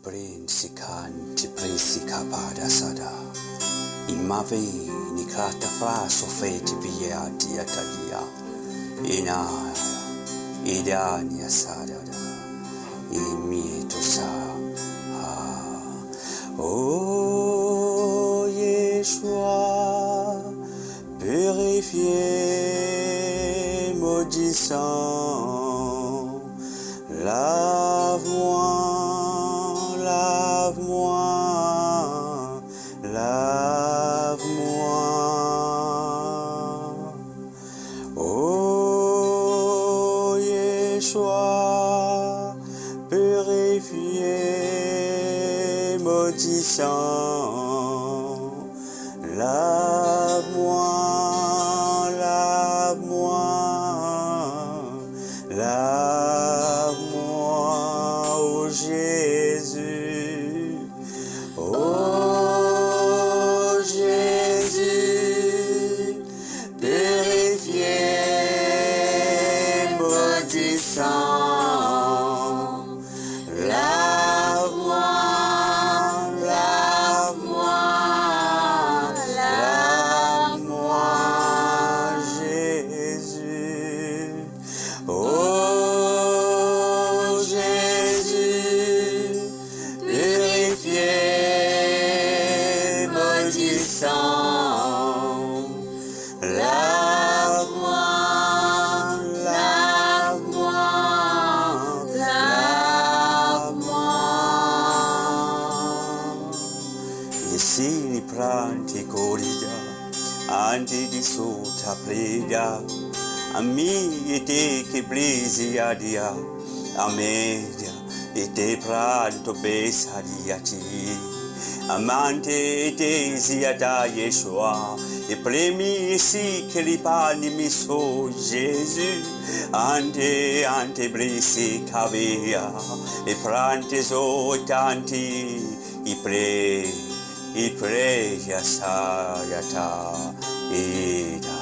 brain sikan ti presika pada sada. Imave ni krata fraso feti via diatalia. Ina idania sada da. Imieto sa. Oh Yeshua, purifié, maudissant, lave-moi, lave-moi, lave-moi. Oh Yeshua, purifié, maudissant, lave-moi, lave-moi, lave-moi, oh Jésus, oh Jésus, purifié, maudissant, lave-moi, lave-moi, lave-moi, Jésus, oh Jésus, purifié, maudissant, lave-moi, lave-moi, lave-moi. Yesini pranti corida, anti di sota preda, ami ete che blesi adia, amedia, ete pranto besadiati. Amante te ziada Yeshua, e premi ici che li pani mi so Jésus, ante blisi cavia, e prante so tanti, i pre yasayata, yeda.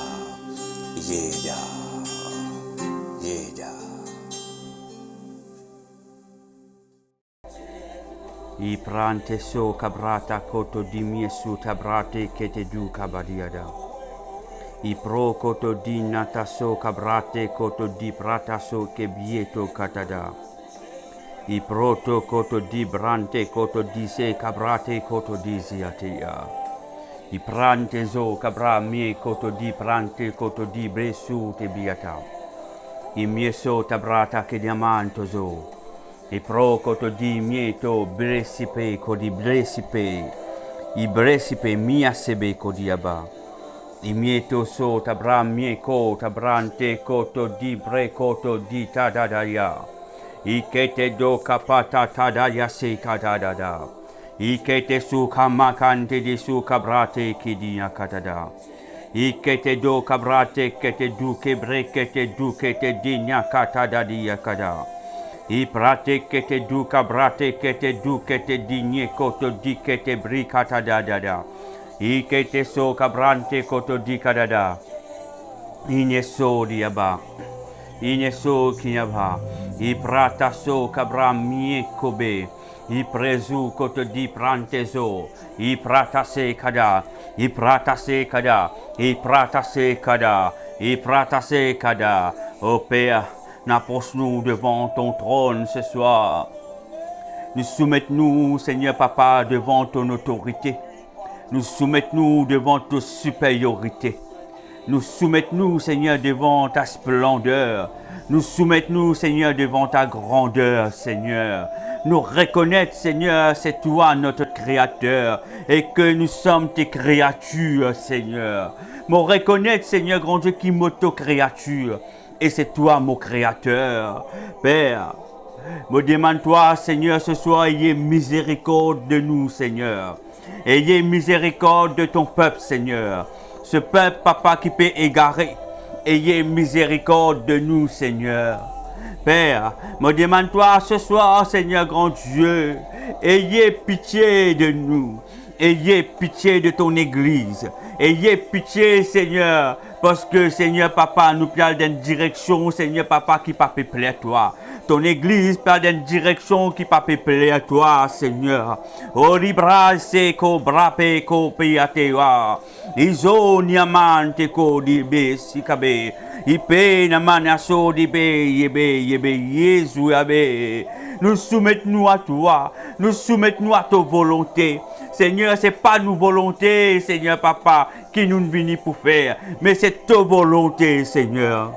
I prante so cabrata koto di miesu tabrate che te du cabadiada. I pro koto di nata so cabrate koto di prata so che bieto catada. I proto koto di brante koto di se cabrate koto di ziatia. I prante so cabra mie koto di prante koto di bresu te biata. I mieso tabrata che diamanto so. I pro koto di mieto bresipe kodi bresipe, i bresipe mia sebe kodi aba. I mieto so tabra mie ko tabrante koto di bre koto di tadadaya. I kete do kapata tadaya se kadadada. I kete su kamakante di su kabrate kidia katada. I kete do kabrate kete du kebre kete du kete dinya katadadia kada. I prate che te duca brate che te digne koto di che te bricata da da da. I che te so cabrante koto di kadada. Ine so diaba. Ine so kiaba. I prata so cabra mie kobe. I presu koto di prante so. I prata se kada. I prata se kada. I prata se kada. I prata se kada. O Père. N'approche-nous devant ton trône ce soir. Nous soumettons-nous, Seigneur Papa, devant ton autorité. Nous soumettons-nous devant ta supériorité. Nous soumettons-nous, Seigneur, devant ta splendeur. Nous soumettons-nous, Seigneur, devant ta grandeur, Seigneur. Nous reconnaître, Seigneur, c'est toi notre Créateur et que nous sommes tes créatures, Seigneur. Me reconnaître, Seigneur, grand Dieu, qui m'auto-créature. Et c'est toi, mon Créateur. Père, me demande-toi, Seigneur, ce soir, ayez miséricorde de nous, Seigneur. Ayez miséricorde de ton peuple, Seigneur. Ce peuple, Papa, qui peut égarer. Ayez miséricorde de nous, Seigneur. Père, me demande-toi ce soir, Seigneur, grand Dieu, ayez pitié de nous. Ayez pitié de ton Église. Ayez pitié, Seigneur, parce que, Seigneur Papa, nous parlons d'une direction, Seigneur Papa, qui pas plaît toi. ton église par une direction qui pas peuplée à toi, Seigneur. Oribra seko brape ko piatewa. Izo niamante ko dibe sikabe. Ipe namana so dibe yebe Jésus yabe. Nous soumettons à toi. Nous soumettons à ta volonté. Seigneur, c'est pas nos volontés, Seigneur Papa, qui nous venons pour faire, mais c'est ta volonté, Seigneur.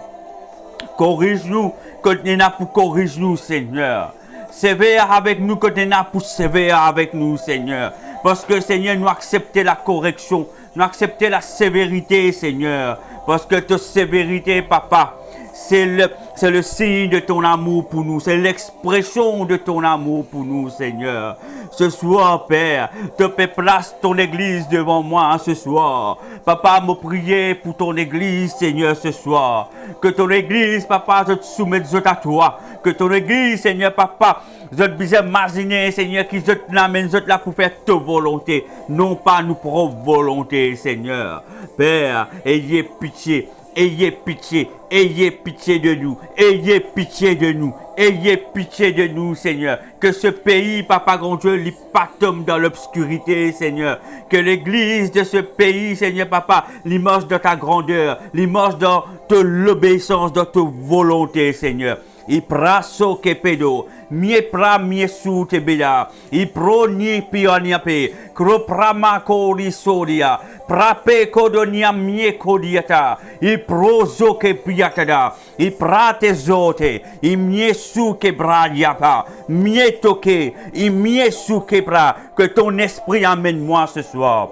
Corrige-nous quand tu es là pour corriger nous, Seigneur. Sévère avec nous quand tu es là pour sévère avec nous, Seigneur. Parce que, Seigneur, nous acceptons la correction, nous acceptons la sévérité, Seigneur. Parce que ta sévérité, Papa, c'est le signe de ton amour pour nous. C'est l'expression de ton amour pour nous, Seigneur. Ce soir, Père, te fais place ton église devant moi ce soir. Papa, me prier pour ton église, Seigneur, ce soir. Que ton église, Papa, je te soumette à toi. Que ton église, Seigneur, Papa, je te bise imaginer, Seigneur, qui je te l'amène, je te là pour faire ta volonté. Non pas nos propres volontés, Seigneur. Père, ayez pitié. Ayez pitié de nous, ayez pitié de nous, ayez pitié de nous, Seigneur. Que ce pays, Papa grand Dieu, il pas tombe dans l'obscurité, Seigneur. Que l'église de ce pays, Seigneur Papa, il marche dans ta grandeur, il marche dans l'obéissance, dans ta volonté, Seigneur. I praso ke pedo, mie pra mie su te beda, I pro ni pionia pe, kro prama kori sodia, prape kodonia mie kodiata, I pro zo ke piatada, I prate zote, I mie su ke bradiapa, mie toke, I mie su ke bra, que ton esprit amène moi ce soir.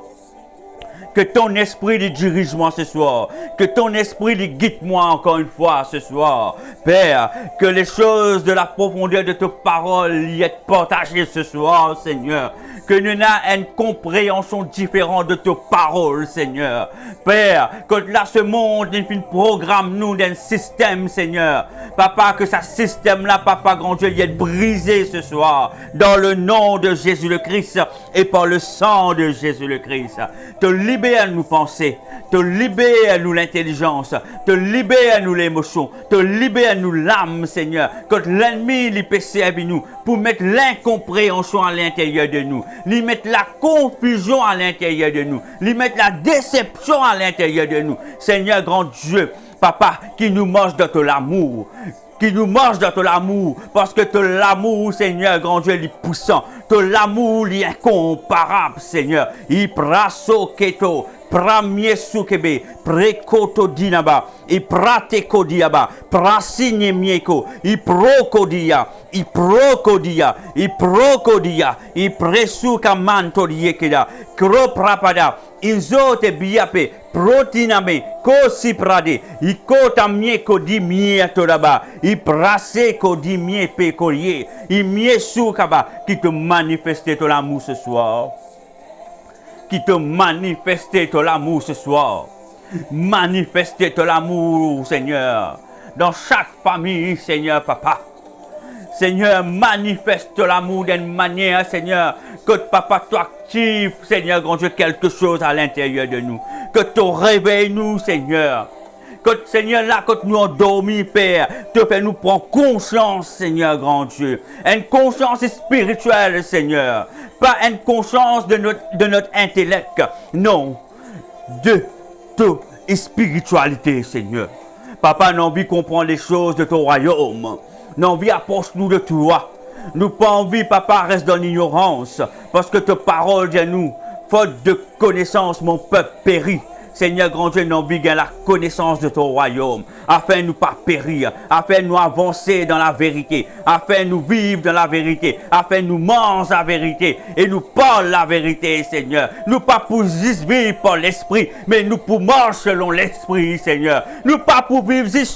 Que ton esprit le dirige-moi ce soir. Que ton esprit le guide-moi encore une fois ce soir. Père, que les choses de la profondeur de ta parole y aient partagées ce soir, Seigneur. Que nous ayons une compréhension différente de ta parole, Seigneur. Père, que là, ce monde, il programme nous d'un système, Seigneur. Papa, que ce système-là, Papa grand Dieu, y est brisé ce soir. Dans le nom de Jésus le Christ et par le sang de Jésus le Christ. Te libère nous penser, te libère nous l'intelligence, te libère nous l'émotion, te libère nous l'âme, Seigneur. Quand l'ennemi lui peut servir nous pour mettre l'incompréhension à l'intérieur de nous, lui mettre la confusion à l'intérieur de nous, lui mettre la déception à l'intérieur de nous. Seigneur grand Dieu, Papa, qui nous mange dans ton amour, qui nous mange dans ton amour, parce que ton amour, Seigneur, grand Dieu, il est puissant, ton amour, il est incomparable, Seigneur. I praso keto, pramie sukebe, prekoto dinaba, I prate kodiaba, prasigne mieko, I prokodia, I prokodia, I prokodia, I presuka manto diekeda, kroprapada, inzote biape, protiname, kosi prade, I kota mieko di mieto daba, I prase kodi miepe koye, I miesukaba, qui te manifeste ton amour ce soir. Qui te manifeste ton amour ce soir. Manifeste ton amour, Seigneur. Dans chaque famille, Seigneur Papa. Seigneur, manifeste l'amour d'une manière, Seigneur, que Papa, tu actives, Seigneur, grand Dieu, quelque chose à l'intérieur de nous. Que tu réveilles nous, Seigneur. Que, Seigneur, là, quand nous endormis, Père, te fais nous prendre conscience, Seigneur, grand Dieu. Une conscience spirituelle, Seigneur. Pas une conscience de notre intellect. Non. De ta spiritualité, Seigneur. Papa, nous envie de comprendre les choses de ton royaume. Nous envie approche-nous de toi. Nous pas envie, Papa, reste dans l'ignorance. Parce que ta parole dit à nous, faute de connaissance, mon peuple périt. Seigneur grand Dieu, nous envie de la connaissance de ton royaume, afin de nous pas périr, afin de nous avancer dans la vérité, afin de nous vivre dans la vérité, afin de nous manger la vérité, et nous parler la vérité, Seigneur. Nous pas pour juste vivre par l'esprit, mais nous pour marcher selon l'esprit, Seigneur. Nous pas pour vivre juste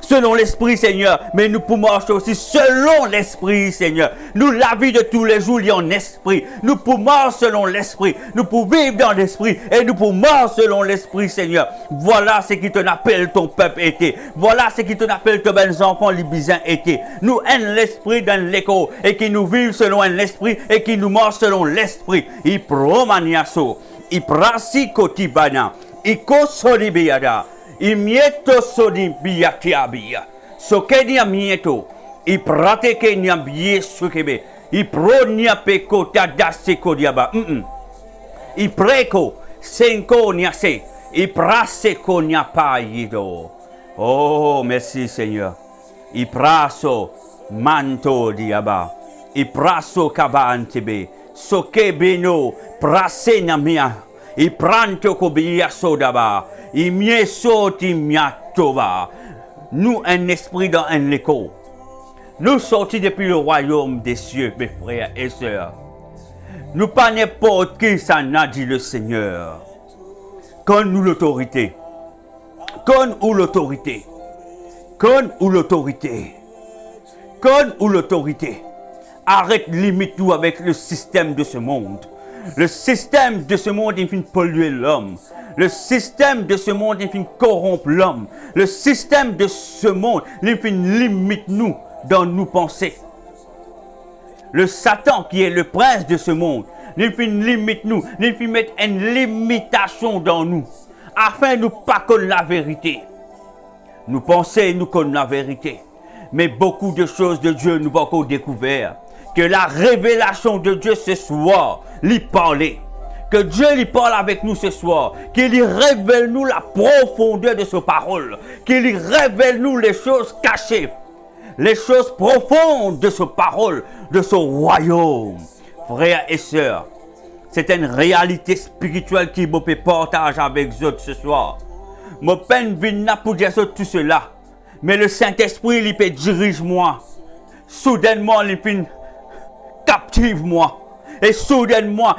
selon l'esprit, Seigneur, mais nous pour marcher aussi selon l'esprit, Seigneur. Nous, la vie de tous les jours, il y a en esprit. Nous pour marcher selon l'esprit, nous pour vivre dans l'esprit, et nous pour marcher selon l'esprit, Seigneur. Voilà ce qui te appelle ton peuple été. Voilà ce qui te appelle tes belles enfants libysins été. Nous aimons l'esprit dans l'écho et qui nous vivent selon l'esprit et qui nous marchent selon l'esprit. I promaniaso, I prasi kotibana, I kosolibiada, I mieto sodibiatiabia. Sokedia mieto, I prateke nya bie sukebe. I pro nya peko tada seko diaba. I preko senko nya se. I praseko nya pa yido. Oh, merci Seigneur. I praso manto diaba. I praso kabantebe. Sokebe no prase na mia. I pranto kobia sodaba. I mieso ti miatova. Nous un esprit dans un écho. Nous sortis depuis le royaume des cieux, mes frères et sœurs. Nous pas n'importe qui, ça n'a dit le Seigneur. Donne-nous l'autorité. Donne-nous l'autorité. Donne-nous l'autorité. Donne-nous l'autorité. Arrête, limite-nous avec le système de ce monde. Le système de ce monde, il finit polluer l'homme. Le système de ce monde, il finit corrompre l'homme. Le système de ce monde, il finit limite nous dans nos pensées. Le Satan qui est le prince de ce monde, il finit limite nous, il finit mettre une limitation dans nous, afin de nous pas connaître la vérité. Nous pensons, nous connaissons la vérité, mais beaucoup de choses de Dieu nous pas encore découvert. Que la révélation de Dieu ce soir, lui parler. Que Dieu lui parle avec nous ce soir. Qu'il lui révèle nous la profondeur de sa parole. Qu'il lui révèle nous les choses cachées. Les choses profondes de sa parole, de son royaume. Frères et sœurs, c'est une réalité spirituelle qui me partage avec vous ce soir. Je peine venir pour dire tout cela. Mais le Saint-Esprit, il peut diriger moi. Soudainement, il peut captive moi. Et soudainement,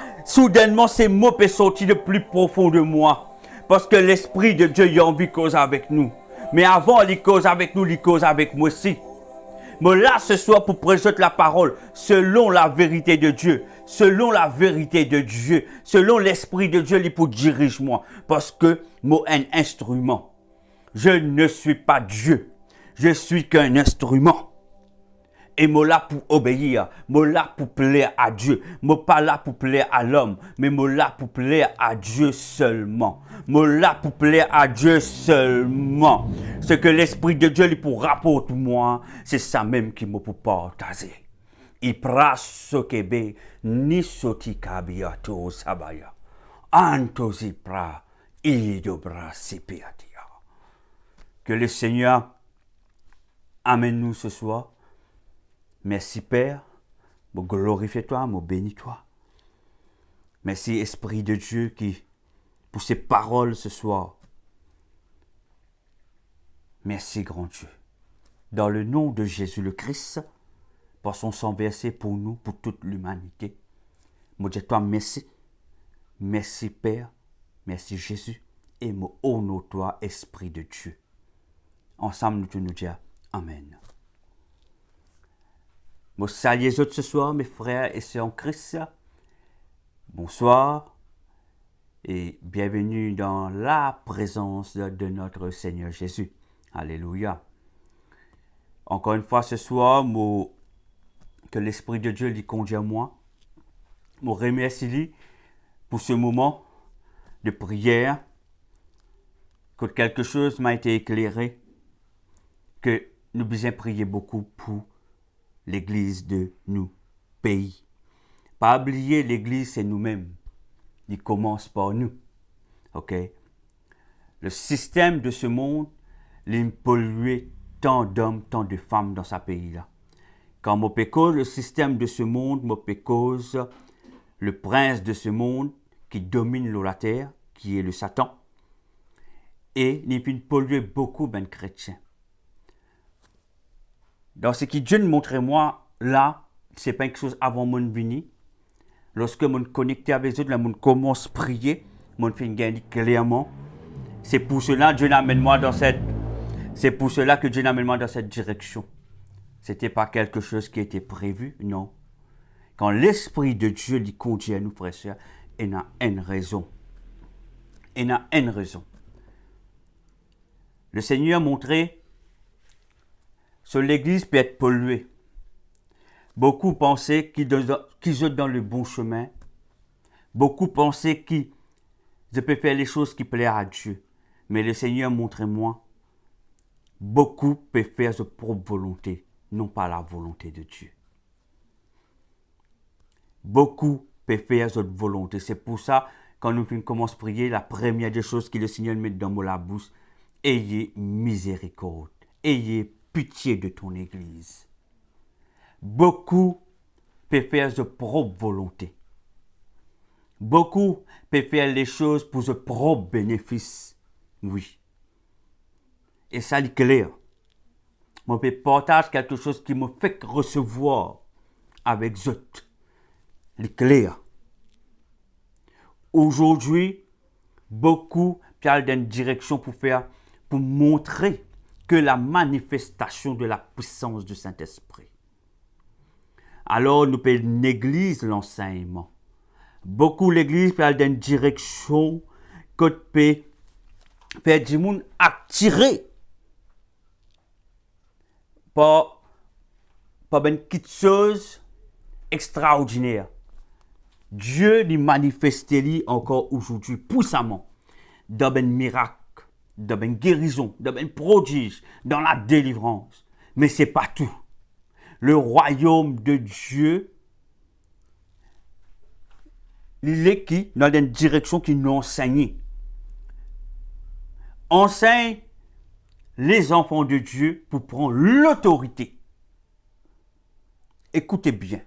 ces mots peuvent sortir de plus profond de moi. Parce que l'Esprit de Dieu a envie de causer avec nous. Mais avant, il cause avec nous, il cause avec moi aussi. Mais là, ce soir, pour présenter la parole, selon la vérité de Dieu, selon la vérité de Dieu, selon l'Esprit de Dieu, il pour diriger moi. Parce que moi, un instrument. Je ne suis pas Dieu. Je suis qu'un instrument. Et moi là pour obéir, moi là pour plaire à Dieu. Moi pas là pour plaire à l'homme, mais moi là pour plaire à Dieu seulement. Moi là pour plaire à Dieu seulement. Ce que l'Esprit de Dieu lui pour rapporter moi, c'est ça même qui me pour partager. Il prasse kebe ni soti kabiato sabaya. Antosi pra idobra sipiatia. Que le Seigneur amène nous ce soir. Merci Père, me glorifie toi, me bénis toi. Merci Esprit de Dieu qui, pour ces paroles ce soir. Merci grand Dieu. Dans le nom de Jésus le Christ, par son sang versé pour nous, pour toute l'humanité. Me dis toi merci. Merci Père, merci Jésus. Et me honore toi Esprit de Dieu. Ensemble nous te nous disons Amen. Je salue les autres ce soir, mes frères et sœurs en Christ. Bonsoir et bienvenue dans la présence de notre Seigneur Jésus. Alléluia. Encore une fois ce soir, que l'Esprit de Dieu lui conduise à moi. Je remercie pour ce moment de prière, que quelque chose m'a été éclairé, que nous devons prier beaucoup pour l'Église de nous pays. Pas oublier, l'Église, c'est nous-mêmes. Il commence par nous. OK? Le système de ce monde, il pollue tant d'hommes, tant de femmes dans ce pays-là. Quand on cause le système de ce monde, on cause le prince de ce monde qui domine la terre, qui est le Satan. Et il pollue beaucoup de chrétiens. Dans ce que Dieu nous montre moi, là, ce n'est pas quelque chose avant mon venue. Lorsque je me connecte avec les autres, là, je commence à prier, je fais gagner clairement. C'est pour cela que Dieu m'amène moi dans cette. C'est pour cela que Dieu m'amène moi dans cette direction. Ce n'était pas quelque chose qui était prévu, non. Quand l'Esprit de Dieu lui conduit à nous, frères et sœurs, il a une raison. Il a une raison. Le Seigneur a montré que l'Église peut être polluée. Beaucoup pensaient qu'ils sont dans le bon chemin. Beaucoup pensaient qu'ils peuvent faire les choses qui plaisent à Dieu. Mais le Seigneur montre moi, beaucoup peuvent faire sa propre volonté. non pas la volonté de Dieu. Beaucoup peuvent faire cette volonté. C'est pour ça, quand nous commençons à prier, la première des choses que le Seigneur met dans la bouche, ayez miséricorde, ayez pitié de ton Église. Beaucoup peuvent faire de propre volonté. Beaucoup peuvent faire les choses pour ce propre bénéfice. Oui. Et ça, c'est clair. Moi, je partage quelque chose qui me fait recevoir avec eux. C'est clair. Aujourd'hui, beaucoup parlent d'une direction pour montrer que la manifestation de la puissance du Saint-Esprit. Alors, nous pouvons négliger l'enseignement. Beaucoup l'église parle d'une direction que peut faire du monde attiré par une petite chose extraordinaire. Dieu lui manifeste encore aujourd'hui puissamment dans un miracle, dans une guérison, dans un prodige, dans la délivrance. Mais ce n'est pas tout. Le royaume de Dieu, il est qui dans une direction qui nous enseigne. Enseigne les enfants de Dieu pour prendre l'autorité. Écoutez bien.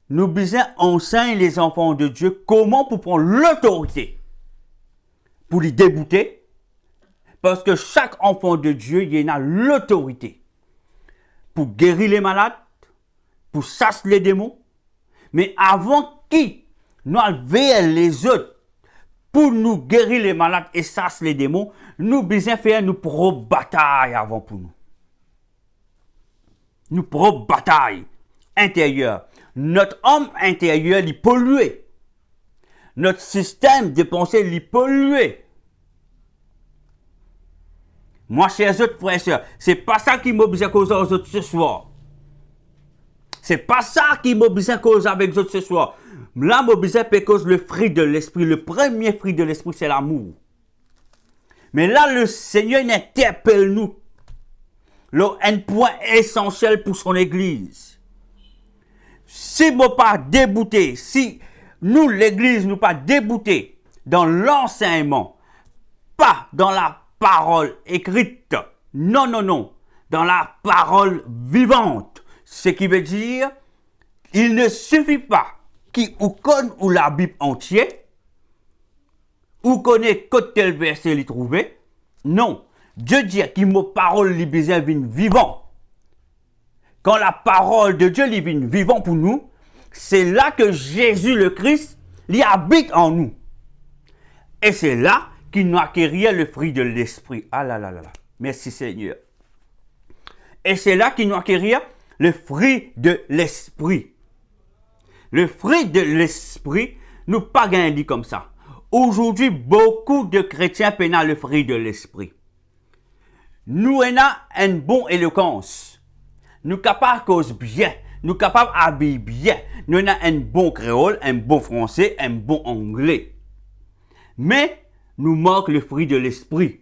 Nous besoin enseigne les enfants de Dieu comment pour prendre l'autorité. Pour les débouter. Parce que chaque enfant de Dieu, il a l'autorité. Pour guérir les malades, pour chasser les démons. Mais avant qui nous enlever les autres pour nous guérir les malades et chasser les démons, nous besoin faire nos propres batailles avant pour nous. Nos propres batailles intérieures. Notre homme intérieur est pollué. Notre système de pensée est pollué. Moi, chers autres frères et sœurs, c'est pas ça qui m'a besoin de causer aux autres ce soir. C'est pas ça qui m'a besoin de causer avec les autres ce soir. Là, m'a besoin de causer le fruit de l'esprit. Le premier fruit de l'esprit, c'est l'amour. Mais là, le Seigneur interpelle nous. Un point essentiel pour son Église. Si nous pas débouté, si nous, l'Église, nous pas débouté dans l'enseignement, pas dans la parole écrite, non, non, non, dans la parole vivante, ce qui veut dire, il ne suffit pas qui ou connaît ou la Bible entière, ou connaît que tel verset l'y trouver, non, Dieu dit qu'il m'a parole li besoin vivant. Quand la parole de Dieu est vivant pour nous, c'est là que Jésus le Christ lui habite en nous. Et c'est là qu'il nous acquérit le fruit de l'esprit. Ah là là là là. Merci Seigneur. Et c'est là qu'il nous acquérit le fruit de l'esprit. Le fruit de l'esprit, nous pas gagné comme ça. Aujourd'hui, beaucoup de chrétiens peinent le fruit de l'esprit. Nous avons une bonne éloquence. Nous sommes capables de causer bien, nous sommes capables d'habiller bien, nous avons un bon créole, un bon français, un bon anglais. Mais nous manque le fruit de l'esprit.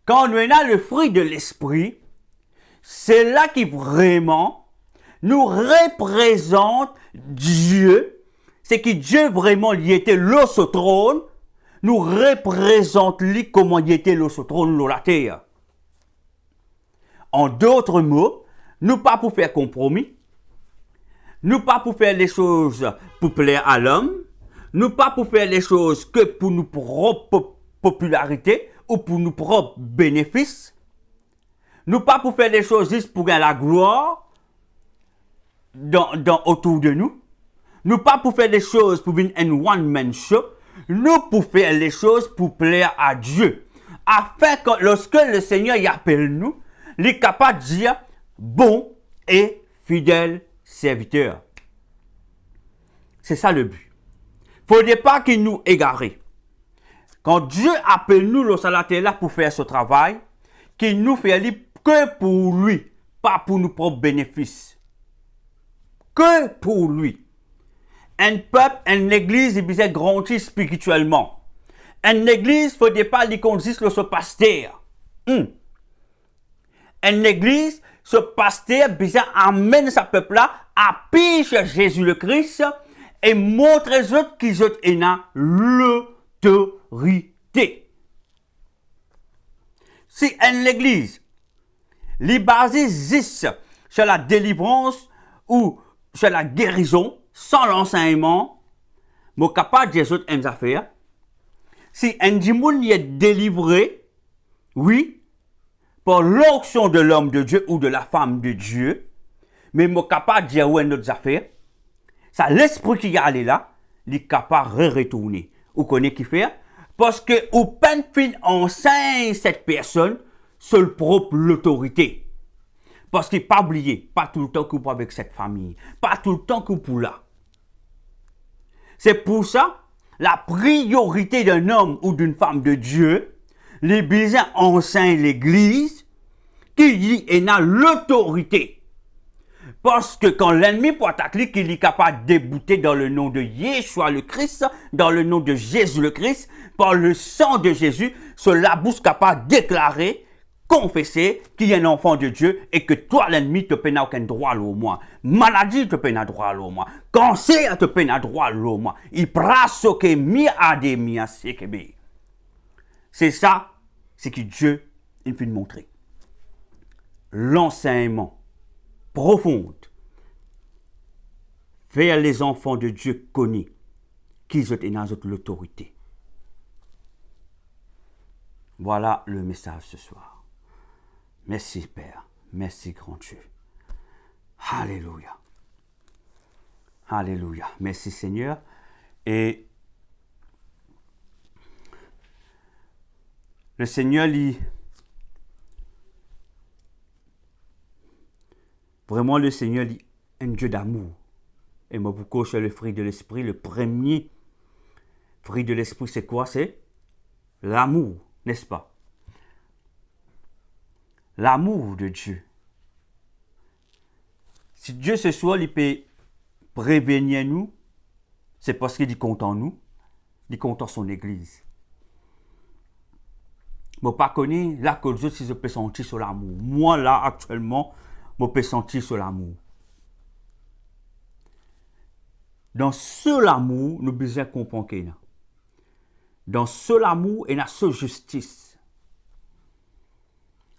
Quand nous avons le fruit de l'esprit, c'est là qui vraiment nous représente Dieu. C'est que Dieu vraiment il était là sur le trône, nous représente lui comment il était là sur le trône sur la terre. En d'autres mots, nous pas pour faire compromis, nous pas pour faire les choses pour plaire à l'homme, nous pas pour faire les choses que pour nos propres popularité ou pour nos propres bénéfices, nous pas pour faire les choses juste pour gagner la gloire autour de nous, nous pas pour faire les choses pour une one-man show, nous pour faire les choses pour plaire à Dieu, afin que lorsque le Seigneur y appelle nous, il est capable de dire bon et fidèle serviteur. C'est ça le but. Il ne faudrait pas qu'il nous égare. Quand Dieu appelle nous lorsqu'on est là pour faire ce travail, qu'il nous fait que pour lui, pas pour nos propres bénéfices. Que pour lui. Un peuple, une église, il besoin grandir spirituellement. Une église, il ne faudrait pas qu'il consiste sur ce pasteur. une église, ce pasteur bizarre amène sa peuple là à picher Jésus le Christ et montre aux autres qu'ils ont l'autorité. Si une église les basée juste sur la délivrance ou sur la guérison sans l'enseignement, je suis capable de dire une affaire. Si un dimoine est délivré, oui, par l'onction de l'homme de Dieu ou de la femme de Dieu, mais je suis capable de dire une autre affaire. Ça, l'esprit qui est allé là, il est capable de retourner. Vous connaissez qui fait? Parce que au peine fin enseigne cette personne sur propre l'autorité. Parce qu'il n'est pas oublié, pas tout le temps que vous avec cette famille, pas tout le temps que vous là. C'est pour ça, la priorité d'un homme ou d'une femme de Dieu, les besoins enseignent l'Église, qui dit et n'a l'autorité. Parce que quand l'ennemi peut attaquer, qu'il est capable de débouter dans le nom de Yeshua le Christ, dans le nom de Jésus le Christ, par le sang de Jésus, cela bouche capable de déclarer, confesser qu'il y a un enfant de Dieu et que toi, l'ennemi, te peine aucun droit au moins. Maladie te peine droit au moins. Cancer te peine droit au moins. Il prasse que mi a des mi a sekebe. C'est ça, c'est que Dieu, il fait montrer. L'enseignement profond vers les enfants de Dieu connus qu'ils ont dans l'autorité. Voilà le message ce soir. Merci Père, merci grand Dieu. Alléluia. Alléluia. Merci Seigneur. Et le Seigneur lit. Vraiment le Seigneur lit un Dieu d'amour. Et moi beaucoup sur le fruit de l'esprit. Le premier fruit de l'esprit c'est quoi? C'est l'amour, n'est-ce pas? L'amour de Dieu. Si Dieu ce soir, il peut prévenir nous, c'est parce qu'il est content nous, il est content son Église. Je ne connais pas là que les autres, si je peux sentir sur l'amour. Moi, là, actuellement, je peux sentir sur l'amour. Dans ce amour, nous besoin comprendre qu'il y a. Dans ce amour, il y a ce justice.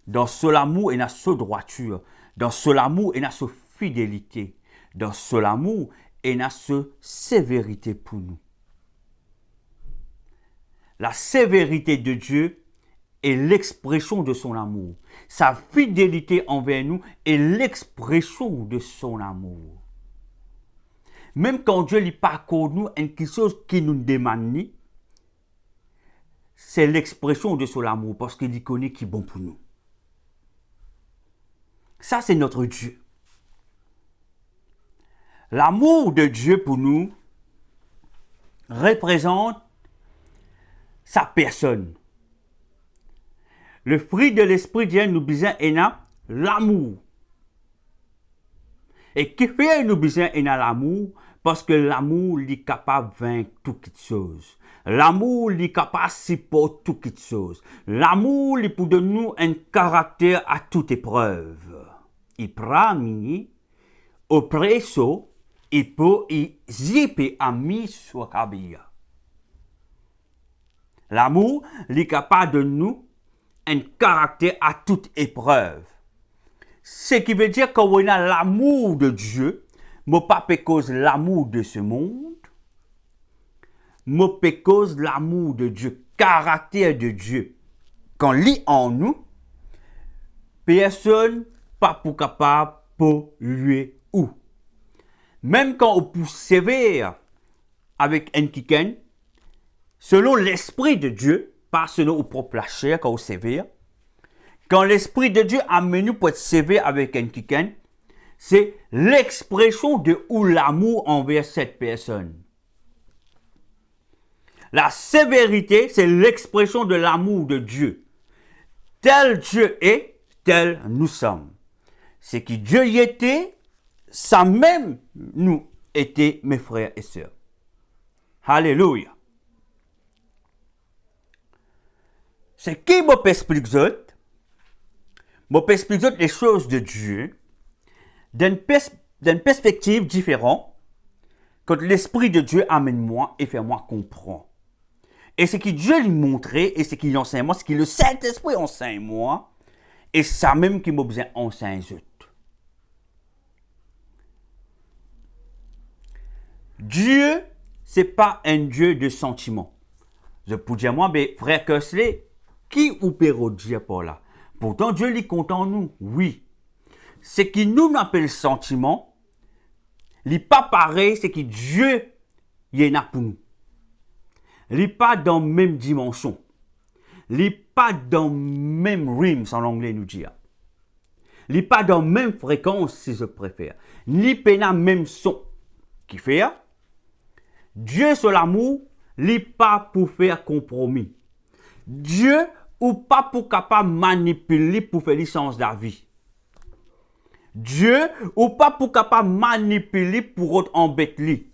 Dans ce amour, il y a ce droiture. Dans ce amour, il y a ce fidélité. Dans ce amour, il y a ce sévérité pour nous. La sévérité de Dieu est l'expression de son amour. Sa fidélité envers nous est l'expression de son amour. Même quand Dieu lui parcourt nous quelque chose qui nous demande, c'est l'expression de son amour parce qu'il connaît qui est bon pour nous. Ça, c'est notre Dieu. L'amour de Dieu pour nous représente sa personne. Le fruit de l'Esprit de Dieu nous besoin l'amour. Et qui fait nous besoin l'amour? Parce que l'amour est capable de vaincre toute chose. L'amour est capable de supporter toute chose. L'amour est pour nous un caractère à toute épreuve. Il prend au presso et pour y zipper à mi sur cabia. L'amour est capable de nous un caractère à toute épreuve. Ce qui veut dire qu'on a l'amour de Dieu, mais pas cause l'amour de ce monde, mais cause l'amour de Dieu, caractère de Dieu. Quand lit en nous, personne pas pour capable polluer ou. Même quand on peut sévère avec un quiken, selon l'esprit de Dieu, pas selon au propre la chair quand on sévère, quand l'esprit de Dieu amène nous pour être sévère avec un quiken, c'est l'expression de ou l'amour envers cette personne. La sévérité, c'est l'expression de l'amour de Dieu. Tel Dieu est, tel nous sommes. C'est qui Dieu y était, ça même nous était, mes frères et sœurs. Alléluia. C'est qui me explique ça? je peux expliquer les choses de Dieu d'une perspective différente que l'Esprit de Dieu amène moi et fait moi comprendre. Et ce que Dieu lui montrait et ce qu'il enseigne moi, ce que le Saint-Esprit enseigne moi, et ça même qui m'a besoin d'enseigner les autres. Dieu, ce n'est pas un Dieu de sentiments. Je peux dire moi, mais frère Kersley, qui ou peut dire par là? Pourtant, Dieu est content nous, oui. Ce qui nous appelle sentiment, n'est pas pareil, c'est que Dieu y en a pour nous. Il n'est pas dans la même dimension. Il n'est pas dans le même rythme, en anglais nous dit. Il n'est pas dans la même fréquence, si je préfère. Ni pas dans le même son. Qui fait? Dieu sur l'amour, il n'est pas pour faire compromis. Dieu ou pas pour capable manipuler pour faire licence de la vie. Dieu ou pas pour capable manipuler pour embêter.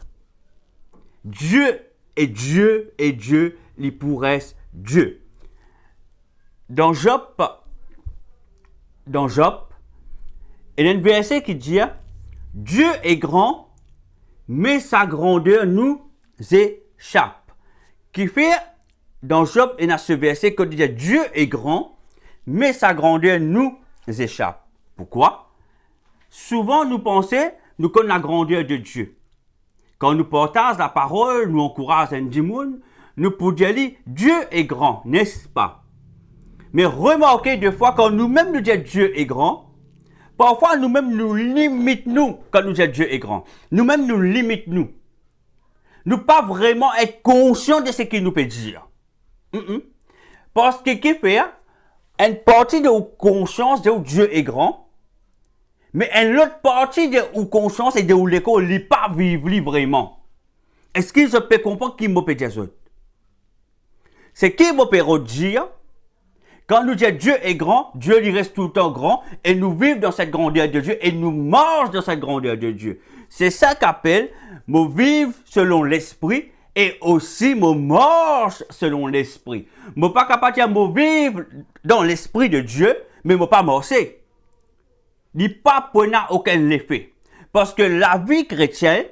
Dieu est Dieu et Dieu, il pourrait Dieu. Dans Job, il y a un verset qui dit Dieu est grand, mais sa grandeur nous échappe. Qui fait, dans Job, il y a ce verset qui dit Dieu est grand, mais sa grandeur nous échappe. Pourquoi? Souvent, nous pensons, nous connaissons la grandeur de Dieu. Quand nous partageons la parole, nous encourageons un monde, nous pouvons dire Dieu est grand, n'est-ce pas? Mais remarquez deux fois, quand nous-mêmes nous disons Dieu est grand, parfois nous-mêmes nous limitons quand nous disons Dieu est grand. Nous-mêmes nous limitons. Nous pas vraiment être conscients de ce qu'il nous peut dire. Parce que qui fait une partie de la conscience de Dieu est grand, mais une autre partie de la conscience et de l'école n'est pas vivre vraiment. Est-ce que je peux comprendre qui me peut dire ça? C'est qui me peut dire quand nous disons Dieu est grand, Dieu il reste tout le temps grand et nous vivons dans cette grandeur de Dieu et nous marchons dans cette grandeur de Dieu. C'est ça qu'appelle me vivre selon l'esprit et aussi me marche selon l'esprit. Je ne suis pas capable de me vivre dans l'esprit de Dieu, mais je ne pas marcher. Il n'y a pas aucun effet. Parce que la vie chrétienne,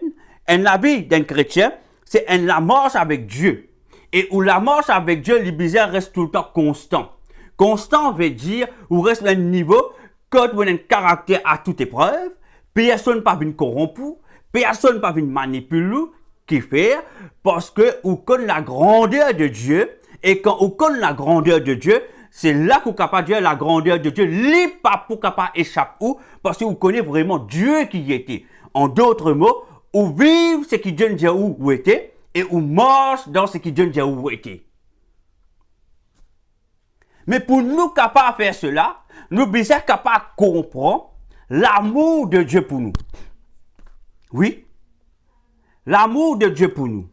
la vie d'un chrétien, c'est la marche avec Dieu. Et où la marche avec Dieu, les bizarres restent tout le temps constant. Constant veut dire, où reste un niveau, quand vous avez un caractère à toute épreuve, personne ne peut venir corrompre, personne ne peut venir manipuler, qui fait, parce que vous connaissez la grandeur de Dieu, et quand vous connaissez la grandeur de Dieu, c'est là que vous êtes capable de dire la grandeur de Dieu, n'est pas pour capable échapper, parce que vous connaissez vraiment Dieu qui y était. En d'autres mots, vous vivez ce qui Dieu dit où vous était, et vous marchez dans ce qui Dieu dit où vous était. Mais pour nous capables de faire cela, nous sommes capables de comprendre l'amour de Dieu pour nous. Oui, l'amour de Dieu pour nous.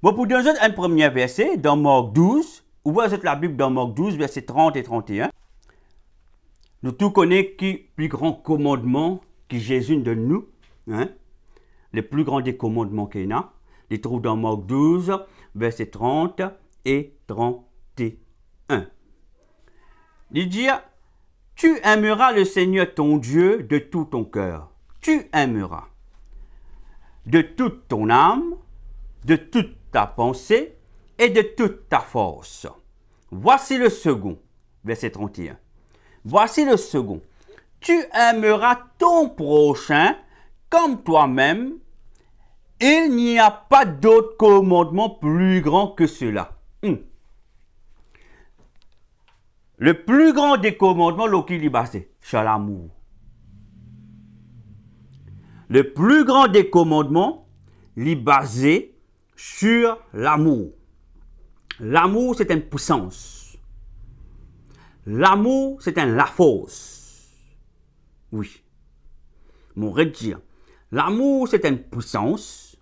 Bon, pour donner un premier verset dans Marc 12, ouvrez la Bible dans Marc 12, versets 30 et 31. Nous tous connaissons qui plus grand commandement que Jésus donne nous. Hein? Le plus grand des commandements qu'il y a. Les trouve dans Marc 12, versets 30 et 31. Il dit, tu aimeras le Seigneur ton Dieu de tout ton cœur. Tu aimeras. De toute ton âme, de toute ta pensée et de toute ta force. Voici le second, verset 31. Voici le second. Tu aimeras ton prochain comme toi-même. Il n'y a pas d'autre commandement plus grand que cela. Le plus grand des commandements, lequel est basé sur l'amour. Le plus grand des commandements, est basé sur l'amour. L'amour, c'est une puissance. L'amour, c'est la force. Oui. Mon redire. L'amour, c'est une puissance.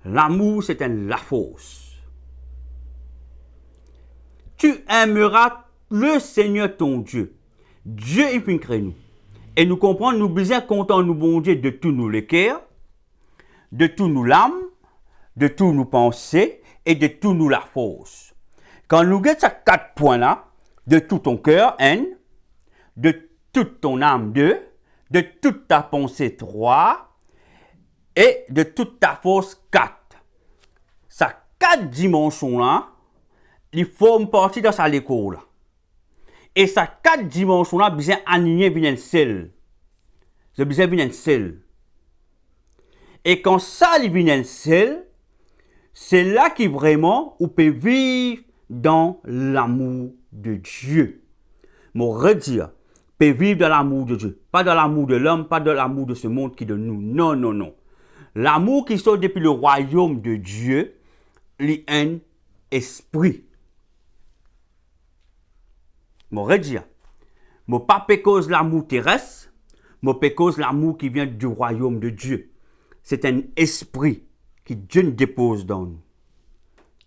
L'amour, c'est la force. Tu aimeras le Seigneur ton Dieu. Dieu est fin créé nous. Et nous comprenons, nous besoin content nous bon Dieu de tout nous le cœur, de tout nous l'âme, de tout nous penser et de tout nous la force. Quand nous avons ces 4 points-là, de tout ton cœur, de toute ton âme 2, de toute ta pensée 3 et de toute ta force 4. Ces 4 dimensions-là, ils forment partie de sa l'école. Et ces 4 dimensions-là, besoin aligner viennent seul. Je besoin viennent seul. Et quand ça vient seul, c'est là qui vraiment on peut vivre dans l'amour de Dieu. Mon redire, peut vivre dans l'amour de Dieu. Pas dans l'amour de l'homme, pas dans l'amour de ce monde qui est de nous. Non, non, non. L'amour qui sort depuis le royaume de Dieu, il est un esprit. Mon redire, mon pas cause l'amour terrestre, mon cause l'amour qui vient du royaume de Dieu. C'est un esprit que Dieu nous dépose dans nous.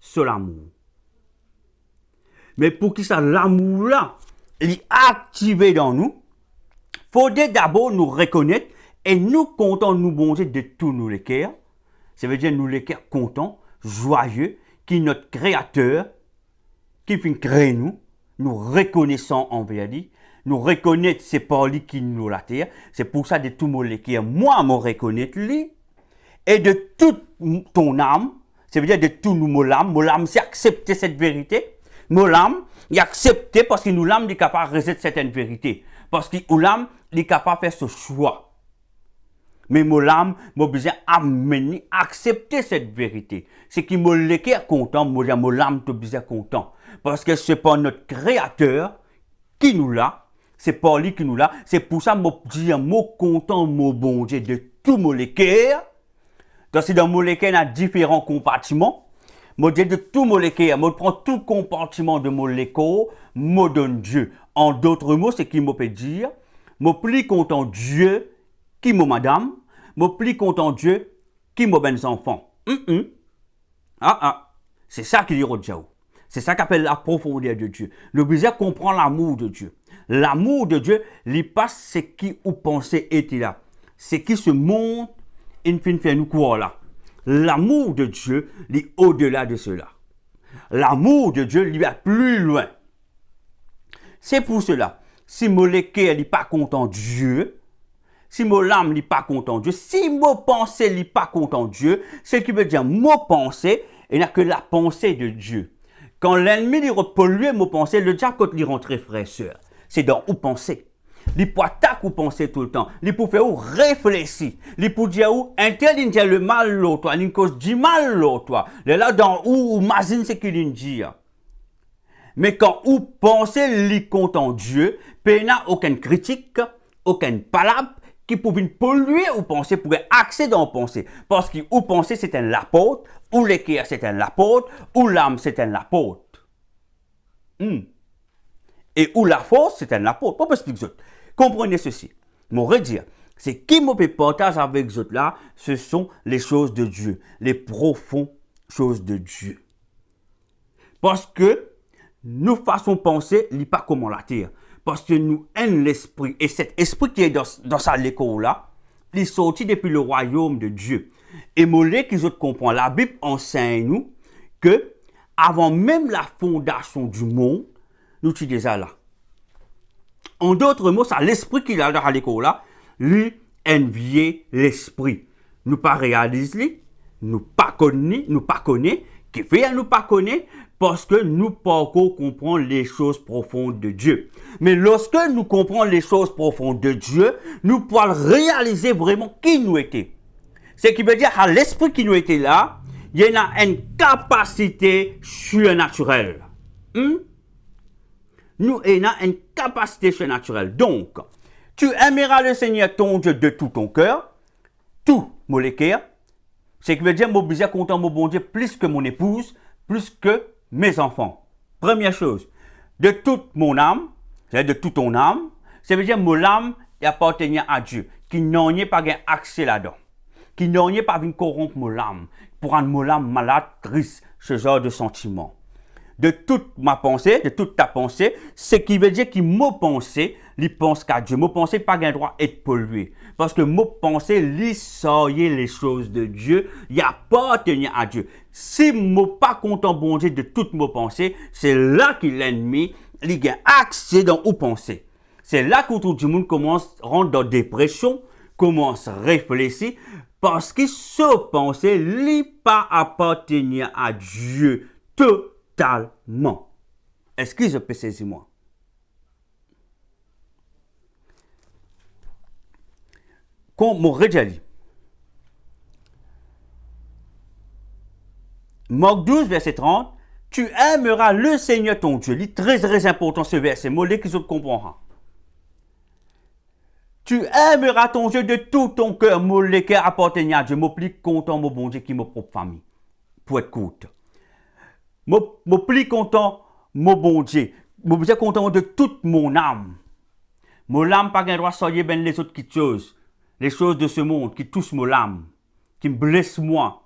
C'est l'amour. Mais pour que ça, l'amour-là, il est activé dans nous, il faudrait d'abord nous reconnaître et nous comptons nous bondir de tous nous les cœurs. Ça veut dire nous les cœurs contents, joyeux, qui est notre créateur, qui fait créer nous reconnaissons envers lui, nous reconnaître c'est par lui qui nous la terre. C'est pour ça de tous nos les cœurs, moi me reconnaître lui, et de toute ton âme, ça veut dire de tout nous mon âme c'est accepter cette vérité. Mon âme, il accepte parce que nous l'âme est capable de résoudre certaines vérités. Parce que l'âme est capable de faire ce choix. Mais mon âme, moi besoin amener, accepter cette vérité. C'est qui me l'équerre content, mon âme te besoin content. Parce que c'est pas notre créateur qui nous l'a, c'est pas lui qui nous l'a. C'est pour ça que je dis un mot content, mon bon Dieu, de tout mon l'équerre. Dans mon l'équerre, il y a différents compartiments. Je dis de tout molécule, je prends tout compartiment de molécule, je donne Dieu. En d'autres mots, c'est qui me peut dire, je plus content Dieu qui me madame, je plus content Dieu qui me ben enfants. C'est ça qu'il dit au Dieu. C'est ça qu'appelle la profondeur de Dieu. Le besoin comprend l'amour de Dieu. L'amour de Dieu, il passe ce qui ou pensez était là. C'est qui se montre, il fait nous croire là. L'amour de Dieu est au-delà de cela. L'amour de Dieu, il va plus loin. C'est pour cela, si mon cœur n'est pas content de Dieu, si mon âme n'est pas content de Dieu, si mon pensée n'est pas content de Dieu, ce qui veut dire mon pensée, il n'y a que la pensée de Dieu. Quand l'ennemi pollue mon pensée, le diable quand il rentre frère et sœur, c'est dans où penser. Il peut attaquer ou penser tout le temps. Il peut faire ou réfléchir. Il peut dire ou intelligent le mal l'autre, il cause du mal l'autre. Là dans où imagine ce qu'il dit. Mais quand ou penser li content Dieu, il n'y a aucune critique, aucune palabre qui pouvait polluer ou penser, pouvait accéder dans penser. Parce que ou penser c'est un l'apôtre, ou l'équerre c'est un l'apôtre, ou l'âme c'est un l'apôtre. Et où la force, c'est un apôtre. Pourquoi expliquer ça? Comprenez ceci. Mon redire, c'est qui me peut partager avec vous là, ce sont les choses de Dieu, les profondes choses de Dieu. Parce que nous faisons penser, il n'est pas comme la terre. Parce que nous aimons l'esprit. Et cet esprit qui est dans sa l'école là, il est sorti depuis le royaume de Dieu. Et mollet qui comprend, la Bible enseigne nous que avant même la fondation du monde, nous sommes déjà là. En d'autres mots, c'est l'esprit qui est là dans l'école là, lui envier l'esprit. Nous pas réaliser, nous pas connaître, qui fait nous pas connaître parce que nous pas encore comprendre les choses profondes de Dieu. Mais lorsque nous comprenons les choses profondes de Dieu, nous pouvons réaliser vraiment qui nous était. Ce qui veut dire à l'esprit qui nous était là, il y a une capacité surnaturelle. Nous avons une capacité surnaturelle. Donc, tu aimeras le Seigneur ton Dieu de tout ton cœur, tout mon cœur. Ce qui veut dire, mon besoin content mon bon Dieu plus que mon épouse, plus que mes enfants. Première chose, de toute mon âme, c'est-à-dire de toute ton âme, ça veut dire mon âme appartient à Dieu, qui n'en est pas accès là-dedans, qui n'en est pas venu corrompre mon âme, pour rendre mon âme malade, triste, ce genre de sentiment. De toute ma pensée, de toute ta pensée, ce qui veut dire que mon pensée, il pense qu'à Dieu. Mon pensée n'a pas le droit d'être polluée. Parce que mon pensée, il sort les choses de Dieu, il appartient à Dieu. Si je ne suis pas content bon Dieu de toute mon pensée, c'est là que l'ennemi, il a accès dans où penser. C'est là que tout le monde commence à rentrer dans la dépression, commence à réfléchir, parce que ce pensée n'est pas appartenir à Dieu totalement. Est-ce que je peux saisir moi? Comme mon dit, Marc 12, verset 30, tu aimeras le Seigneur ton Dieu. C'est très très important ce verset, moi les qui se comprendra. Tu aimeras ton Dieu de tout ton cœur, moi les qui appartiennent à Dieu, moi plus content mon bon Dieu qui ma propre famille. Pour être courte. Moi plus content mon bon Dieu. Moi plus content de toute mon âme. Mon âme pas gain droit soyer ben les autres choses, les choses de ce monde qui touchent mon âme, qui me blessent moi.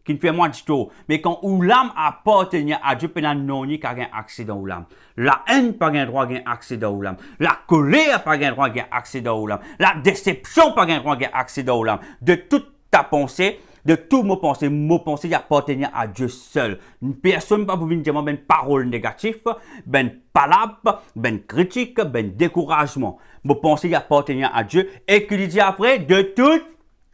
Qui ne fait moins du tout. Mais quand où l'âme appartient à Dieu, il n'y a pas accès dans l'âme. La haine n'a pas droit à accès dans l'âme. La colère n'a pas droit à accès dans l'âme. La déception n'a pas droit à accès dans l'âme. De toute ta pensée, de tout mon pensée appartient à Dieu seul. Une personne ne peut pas vous dire une parole négative, une palabre, une critique, un découragement. Mon pensée appartient à Dieu et qu'il dit après de toute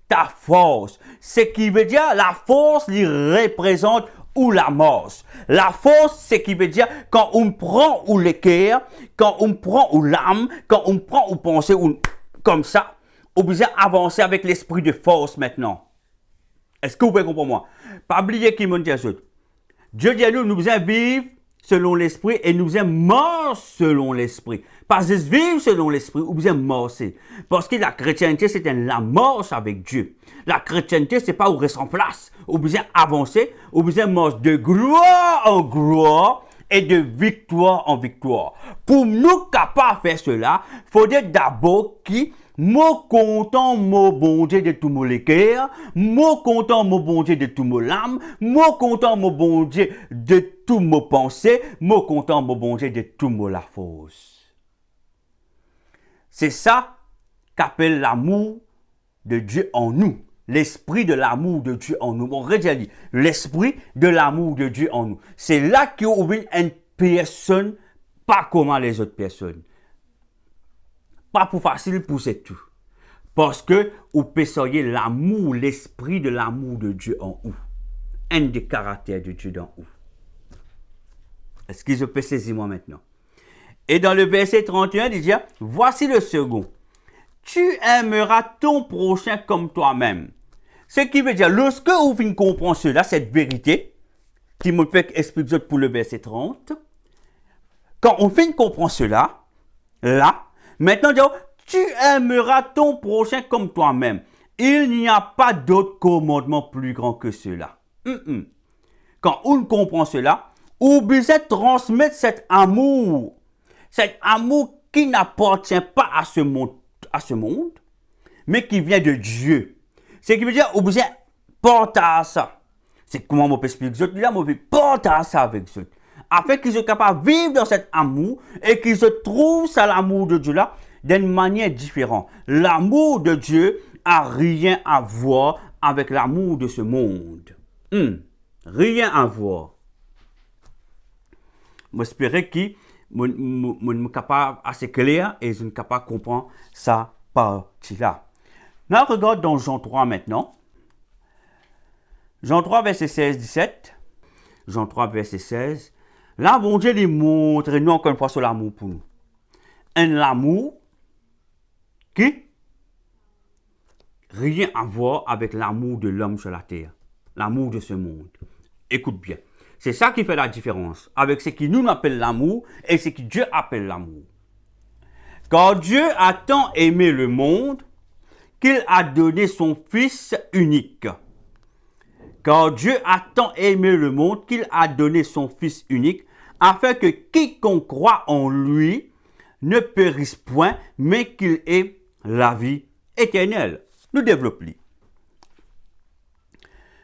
ta force. Ce qui veut dire, la force, il représente ou la mort. La force, c'est qui veut dire, quand on prend ou le cœur, quand on prend ou l'âme, quand on prend ou penser ou comme ça, on besoin avancer avec l'esprit de force maintenant. Est-ce que vous pouvez comprendre moi? Pas oublier qui m'a dit à eux. Dieu dit à nous, nous besoin vivre selon l'esprit et nous besoin mort selon l'esprit. Pas juste vivre selon l'esprit, ou bien morcer. Parce que la chrétienté, c'est la marche avec Dieu. La chrétienté, c'est pas où rester en place. Ou bien avancer, ou bien marcher de gloire en gloire et de victoire en victoire. Pour nous capables de faire cela, il faudrait d'abord qui moi content, mon bon Dieu de tout mon cœur, moi content, mon bon Dieu de tout mon âme, moi content, mon bon Dieu de tout mon pensée, moi content, mon bon Dieu de tout mon la force. C'est ça qu'appelle l'amour de Dieu en nous. L'esprit de l'amour de Dieu en nous. On redit, l'esprit de l'amour de Dieu en nous. C'est là qu'on vient une personne, pas comme les autres personnes. Pas pour facile pour c'est tout. Parce que vous pouvez l'amour, l'esprit de l'amour de Dieu en vous. Un des caractères de Dieu en vous. Est-ce que je peux saisir moi maintenant? Et dans le verset 31, il dit, voici le second. Tu aimeras ton prochain comme toi-même. Ce qui veut dire, lorsque vous venez comprendre cela, cette vérité, qui me fait expliquer pour le verset 30, quand on finit de comprendre cela, là, maintenant, tu aimeras ton prochain comme toi-même. Il n'y a pas d'autre commandement plus grand que cela. Quand on comprend cela, on besoin de transmettre cet amour qui n'appartient pas à ce monde, mais qui vient de Dieu. Ce qui veut dire, on besoin de porter ça. C'est comment on peut expliquer ça. Là, on veut porter ça avec eux. Afin qu'ils soient capables de vivre dans cet amour et qu'ils se trouvent ça l'amour de Dieu là d'une manière différente. L'amour de Dieu n'a rien à voir avec l'amour de ce monde. Rien à voir. J'espère que je suis capable assez clair et je suis capable de comprendre ça partie-là. Là, regarde dans Jean 3 maintenant. Jean 3, verset 16-17. Jean 3, verset 16. Là, bon Dieu lui montre, nous encore une fois, sur l'amour pour nous. Un amour qui rien à voir avec l'amour de l'homme sur la terre. L'amour de ce monde. Écoute bien. C'est ça qui fait la différence avec ce qui nous appelle l'amour et ce que Dieu appelle l'amour. Car Dieu a tant aimé le monde qu'il a donné son Fils unique. Car Dieu a tant aimé le monde qu'il a donné son Fils unique, afin que quiconque croit en lui ne périsse point, mais qu'il ait la vie éternelle. Nous développons.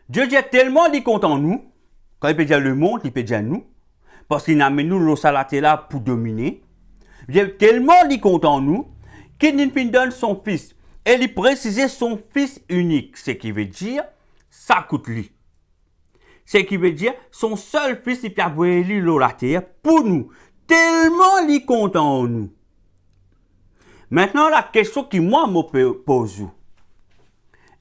Dieu a tellement dit compte en nous, quand il peut dire le monde, il peut dire nous, parce qu'il a mis nous l'eau salatée là pour dominer. Dieu a tellement dit compte en nous, qu'il nous donne son Fils. Et il précisait son Fils unique, ce qui veut dire, ça coûte lui. Ce qui veut dire, son seul Fils, il peut avoir l'eau la terre pour nous. Tellement il compte en nous. Maintenant, la question qui moi me pose,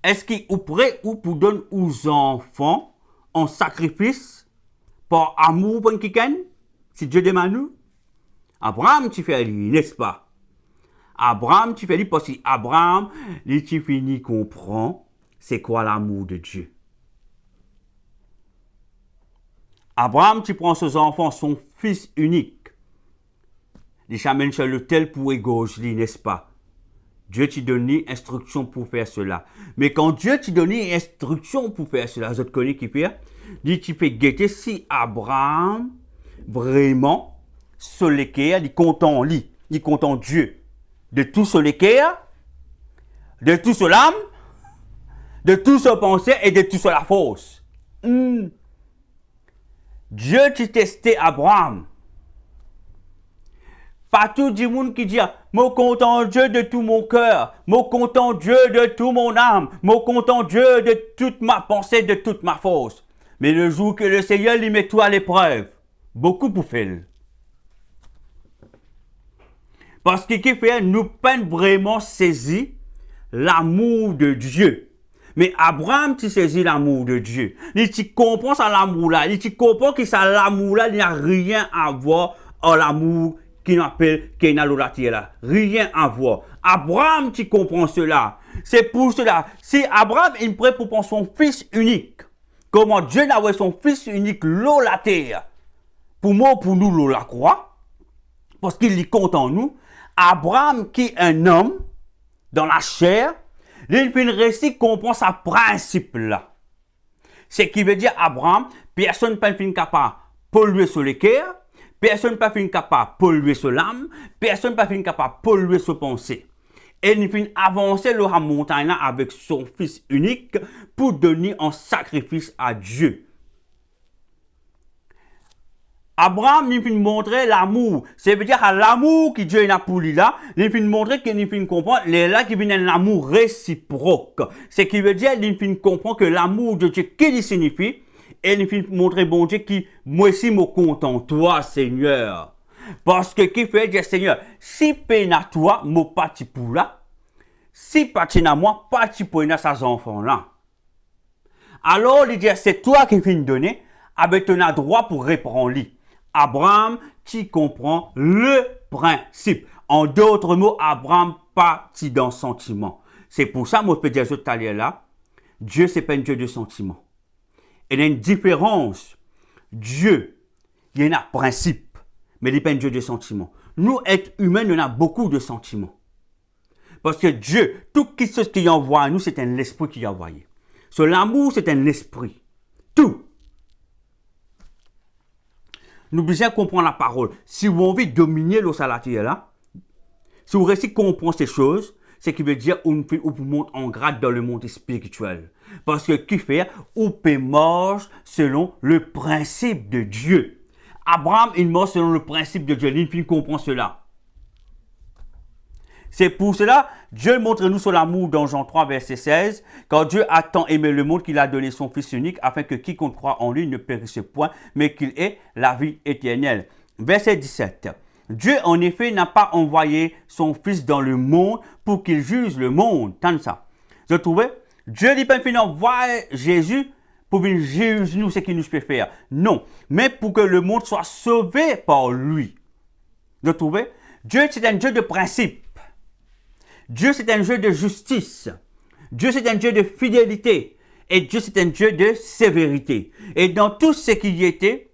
est-ce qu'il est prêt ou pour donner aux enfants en sacrifice par amour pour quelqu'un? Si Dieu demande nous, Abraham, tu fais lui, n'est-ce pas? Abraham, tu fais lui parce qu'Abraham, tu finis comprend c'est quoi l'amour de Dieu. Abraham, tu prends ses enfants, son fils unique. Il t'amène sur l'autel pour égorger, n'est-ce pas? Dieu t'a donné instruction pour faire cela. Mais quand Dieu t'a donné instruction pour faire cela, vous connaissez qui fait? Tu fais guetter si Abraham, vraiment, sur l'équerre, il content lui, il content Dieu. De tout sur l'équerre, de tout sur l'âme, de tout sur pensée et de tout sur la force. Dieu t'a testé Abraham. Pas tout du monde qui dit, me content Dieu de tout mon cœur, me content Dieu de tout mon âme, me content Dieu de toute ma pensée, de toute ma force. Mais le jour que le Seigneur lui met tout à l'épreuve, beaucoup pour faire. Parce que qui fait, nous peine vraiment saisir l'amour de Dieu. Mais Abraham, tu saisis l'amour de Dieu. Tu comprends ça l'amour là, tu comprends que ça l'amour là, il n'y a rien à voir à l'amour qui nous appelle Kenalolati là. Rien à voir. Abraham, tu comprends cela. C'est pour cela. Si Abraham est prêt pour prendre son fils unique, comment Dieu n'a pas son fils unique l'eau la terre, pour moi, pour nous, l'eau la croix, parce qu'il y compte en nous, Abraham qui est un homme, dans la chair, il fait une récit comprend sa principe là. C'est qui veut dire Abraham, personne ne peut être capable de polluer sur les cœurs, personne ne peut être capable de polluer sur l'âme, personne ne peut être capable de polluer sur pensée. Et il fait avancer le montagne avec son fils unique pour donner en sacrifice à Dieu. Abraham, il fait montrer l'amour. Ça veut dire l'amour que Dieu a pour lui là, il fait montrer qu'il fait comprendre, les là qui viennent l'amour réciproque. Ce qui veut dire, il fait comprendre que l'amour de Dieu, qu'est-ce qu'il signifie, et il fait montrer bon Dieu qui, moi aussi, me content, toi, Seigneur. Parce que qui fait dire, Seigneur, si peine à toi, mon parti pour là, si parti à moi, parti pour ces enfants là. Alors, il dit, c'est toi qui viens donner, avec ton droit pour répondre lui. Abraham, tu comprends le principe. En d'autres mots, Abraham partit dans le sentiment. C'est pour ça, moi, je peux dire tout à l'heure là, Dieu, ce n'est pas un Dieu de sentiment. Il y a une différence. Dieu, il y a un principe, mais il n'est pas un Dieu de sentiment. Nous, êtres humains, on a beaucoup de sentiments. Parce que Dieu, toute chose qu'il envoie à nous, c'est un esprit qui a envoyé. So, l'amour, c'est un esprit. Tout. Nous devons comprendre la parole. Si vous avez dominer le salatier là, si vous réussissez à comprendre ces choses, c'est qui veut dire qu'on monte en grade dans le monde spirituel. Parce que qui fait, on peut marcher selon le principe de Dieu. Abraham, il marche selon le principe de Dieu. Il comprend cela. C'est pour cela, Dieu montre-nous sur l'amour dans Jean 3, verset 16. Quand Dieu a tant aimé le monde qu'il a donné son Fils unique, afin que quiconque croit en lui ne périsse point, mais qu'il ait la vie éternelle. Verset 17. Dieu, en effet, n'a pas envoyé son Fils dans le monde pour qu'il juge le monde. Tant ça. Vous trouvez? Dieu dit pas finalement envoyer Jésus pour venir juger nous ce qu'il nous peut faire. Non. Mais pour que le monde soit sauvé par lui. Vous trouvez? Dieu, c'est un Dieu de principe. Dieu, c'est un Dieu de justice. Dieu, c'est un Dieu de fidélité. Et Dieu, c'est un Dieu de sévérité. Et dans tout ce qui y était,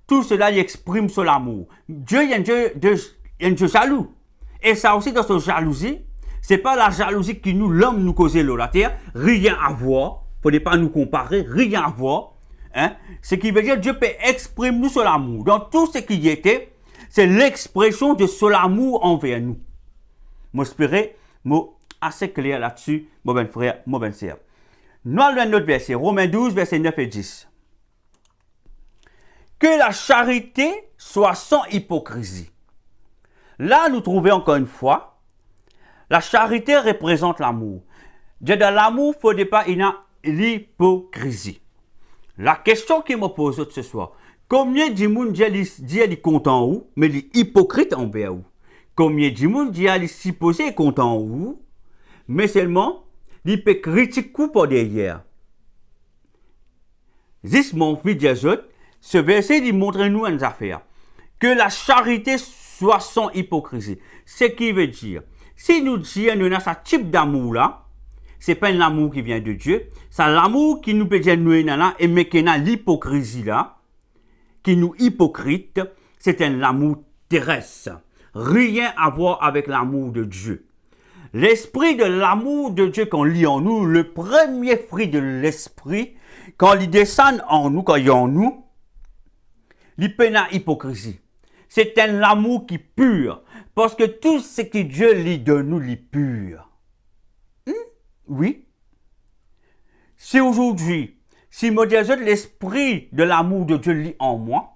tout cela, il exprime son amour. Dieu est un Dieu jaloux. Et ça aussi, dans sa jalousie, c'est pas la jalousie qui nous, l'homme, nous causait la terre. Rien à voir. Il ne faut pas nous comparer. Rien à voir. Hein? Ce qui veut dire, Dieu peut exprimer nous son amour. Dans tout ce qui y était, c'est l'expression de son amour envers nous. J'espère assez clair là-dessus, mon ben frère, mon ben sœur. Nous allons à notre verset, Romains 12, versets 9 et 10. Que la charité soit sans hypocrisie. Là, nous trouvons encore une fois, la charité représente l'amour. Dans l'amour, il ne faut pas y a l'hypocrisie. La question qui me pose ce soir, combien de monde dit content ou, mais il est hypocrite envers vous? Comme il dit, il dit, il est supposé content ou, mais seulement, il peut critiquer pour derrière. Juste mon fils des autres, ce verset, il montre nous une affaire. Que la charité soit sans hypocrisie. Ce qui veut dire, si nous disons, nous avons ce type d'amour là, ce n'est pas un amour qui vient de Dieu, c'est l'amour qui nous peut dire, nous avons, et mais qui a l'hypocrisie là, qui nous hypocrite, c'est un amour terrestre. Rien à voir avec l'amour de Dieu. L'esprit de l'amour de Dieu qu'on lit en nous, le premier fruit de l'esprit, quand il descend en nous, quand il est en nous, il peut pas hypocrisie. C'est un amour qui est pur. Parce que tout ce que Dieu lit de nous, il est pur. Oui. Si aujourd'hui, si me disais l'esprit de l'amour de Dieu lit en moi,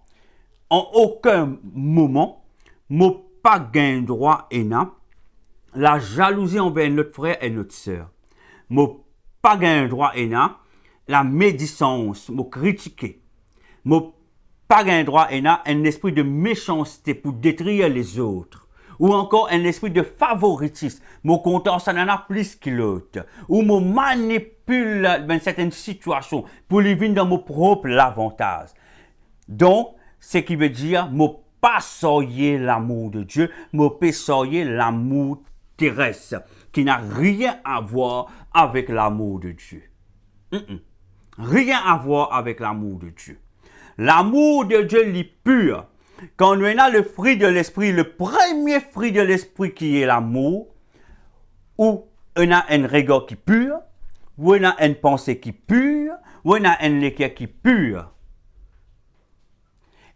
en aucun moment, je n'ai pas gain droit et non, la jalousie envers notre frère et notre sœur. Je n'ai pas gain droit et non, la médisance, me critiquer. Je n'ai pas gain droit et non, un esprit de méchanceté pour détruire les autres. Ou encore un esprit de favoritisme. Mon content, ça n'en a plus que l'autre. Ou me manipule dans certaines situations pour les vivre dans mon propre avantage. Donc, ce qui veut dire, ne pas soyer l'amour de Dieu, ne pas soyer l'amour terrestre, qui n'a rien à voir avec l'amour de Dieu. Rien à voir avec l'amour de Dieu. L'amour de Dieu est pur. Quand on a le fruit de l'esprit, le premier fruit de l'esprit qui est l'amour, où on a un regard qui est pur, où on a une pensée qui est pure, où on a un équerre qui est pur.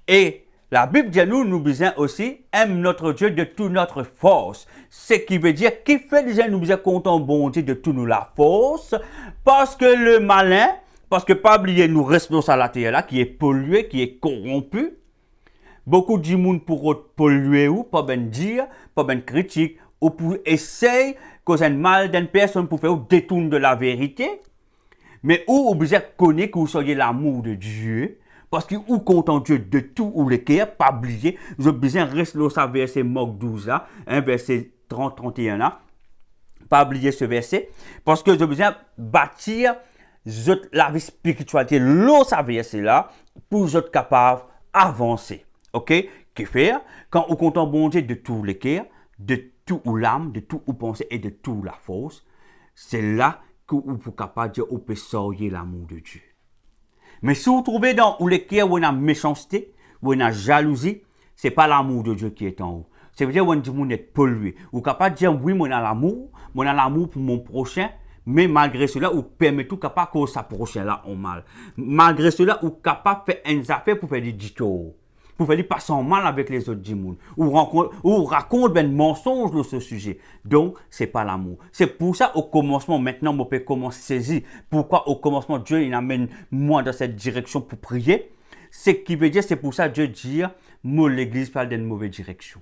Et la Bible dit nous besoin aussi, aime notre Dieu de toute notre force. Ce qui veut dire, qui fait déjà nous besoin content bon Dieu de toute la force, parce que le malin, parce que pas oublier nous restons sur la terre là, qui est pollué, qui est corrompu. Beaucoup de monde pour polluer ou pas ben dire, pas ben critique, ou pour essayer causer un mal d'une personne pour faire détourner de la vérité. Mais où vous besoin connaître que vous soyez l'amour de Dieu. Parce que vous content Dieu de tout ou le cœur, pas oublier, vous avez besoin de rester dans ce verset Marc 12 là, verset 30-31 là, pas oublier ce verset, parce que vous avez besoin de bâtir la vie spiritualité, dans ce verset là, pour vous être capable d'avancer. Ok? Que faire? Quand vous content bon Dieu de tout le cœur, de tout ou l'âme, de tout ou pensée et de tout la force, c'est là que vous êtes capable de dire, vous pouvez sortir l'amour de Dieu. Mais si vous trouvez dans où les cœurs où on a méchanceté, où on a jalousie, ce n'est pas l'amour de Dieu qui est en haut. Ça veut dire que vous êtes pollué. Vous êtes capable de dire oui, moi j'ai l'amour pour mon prochain, mais malgré cela, vous permettez tout capable que sa prochain là en mal. Malgré cela, vous êtes capable de faire une affaire pour faire des dictos. Pour faire passer en mal avec les autres du monde. Ou raconte un mensonge sur ce sujet. Donc, ce n'est pas l'amour. C'est pour ça, au commencement, maintenant, on peut commencer à saisir. Pourquoi, au commencement, Dieu il amène moi dans cette direction pour prier. Ce qui veut dire, c'est pour ça, Dieu dit, moi, l'église parle d'une mauvaise direction.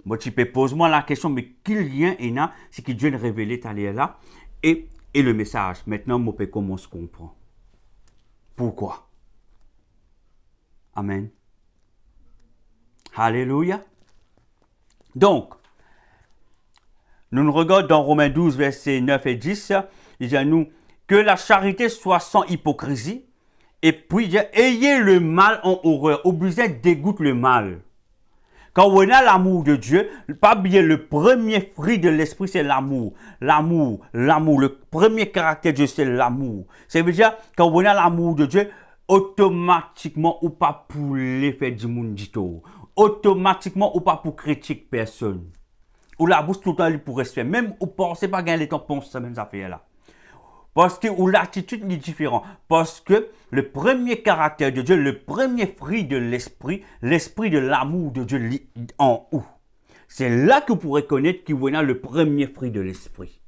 Moi, tu peux poser-moi la question, mais quel lien est là, c'est que Dieu a révélé ta là, et le message. Maintenant, on peut commencer à comprendre. Pourquoi? Amen. Alléluia. Donc, nous regardons dans Romains 12, versets 9 et 10, il dit à nous que la charité soit sans hypocrisie, et puis il dit, ayez le mal en horreur, obligé dégoûte le mal. Quand on a l'amour de Dieu, pas oublier le premier fruit de l'esprit, c'est l'amour. L'amour. Le premier caractère de Dieu, c'est l'amour. Ça veut dire, quand on a l'amour de Dieu, automatiquement ou pas pour l'effet du monde du tout. Automatiquement ou pas pour critiquer personne. Ou la bouche tout le temps pour rester. Même ou pensez pas gagner les temps pour ces mêmes affaires là. Parce que ou l'attitude est différente. Parce que le premier caractère de Dieu, le premier fruit de l'esprit de l'amour de Dieu en haut. C'est là que vous pourrez connaître qu'il y a le premier fruit de l'esprit.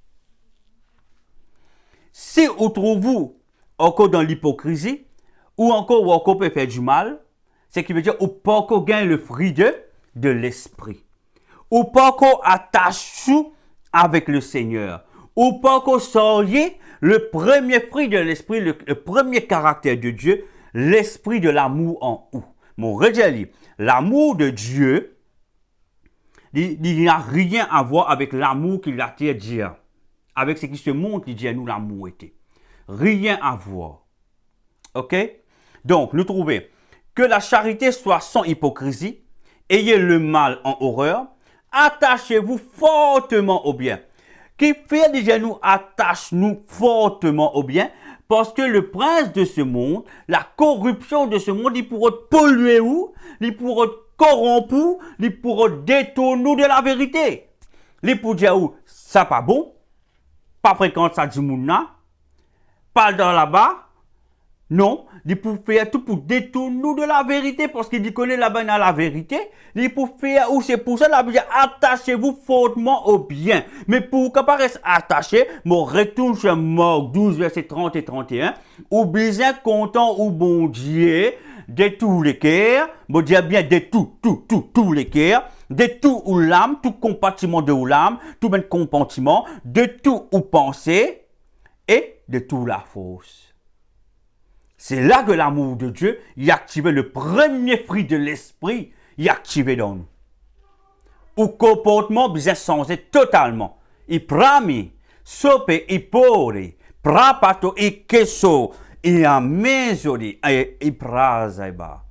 Si vous trouvez encore dans l'hypocrisie, ou encore peut faire du mal, c'est qui veut dire ou pas encore gagner le fruit de l'esprit. Ou pas encore attaché avec le Seigneur. Ou pas encore sortir le premier fruit de l'esprit, le premier caractère de Dieu, l'esprit de l'amour en haut. Mon redis, l'amour de Dieu, il n'a rien à voir avec l'amour qu'il a dit dire. Avec ce qui se montre, il dit à nous l'amour était. Rien à voir. OK? Donc, nous trouvons que la charité soit sans hypocrisie, ayez le mal en horreur, attachez-vous fortement au bien. Qui fait déjà nous attache-nous fortement au bien, parce que le prince de ce monde, la corruption de ce monde, il pourra polluer où? Il pourra corrompre, il pourra détourner de la vérité. Il pourra dire où? Ça pas bon, pas fréquente ça du monde là, pas dans là-bas. Non, il pour faire tout pour détourner de la vérité, parce qu'il connaît là-bas dans la vérité. Il pour faire, ou c'est pour ça, la Bible dit, attachez-vous fortement au bien. Mais pour qu'on paraisse attaché, mon retourne sur Marc 12, versets 30 et 31, ou bien content ou bon Dieu, de tous les cœurs, bon Dieu bien de tous les cœurs, de tout ou l'âme, tout compartiment de ou l'âme, tout même compartiment, de tout ou pensée, et de tout la force. C'est là que l'amour de Dieu y a activé le premier fruit de l'esprit, y a activé dans nous. Au comportement bien changé totalement. Il prami, sope et pori, prapato et keso, et a mesori et prazaiba.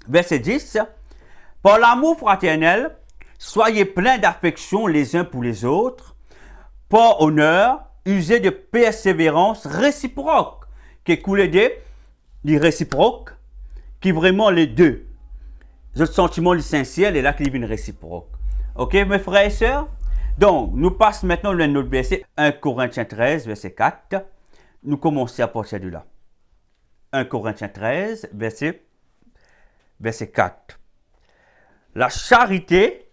Verset 10. Par l'amour fraternel, soyez pleins d'affection les uns pour les autres, par honneur, user de persévérance réciproque, qui coule des réciproques, qui vraiment les deux. Le sentiment sincère est là qui est une réciproque. Ok, mes frères et sœurs? Donc, nous passons maintenant à notre verset 1 Corinthiens 13, verset 4. Nous commençons à partir de là. 1 Corinthiens 13, verset 4. La charité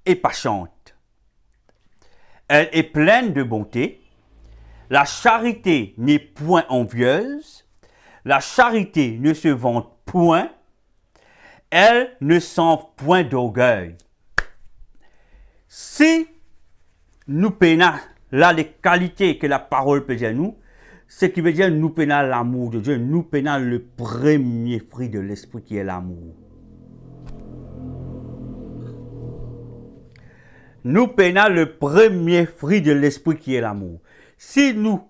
est patiente. Elle est pleine de bonté. La charité n'est point envieuse. La charité ne se vante point. Elle ne sent point d'orgueil. Si nous peinons là les qualités que la parole peut dire à nous, ce qui veut dire nous peinons l'amour de Dieu, nous peinons le premier fruit de l'esprit qui est l'amour. Nous peinons le premier fruit de l'esprit qui est l'amour. Si nous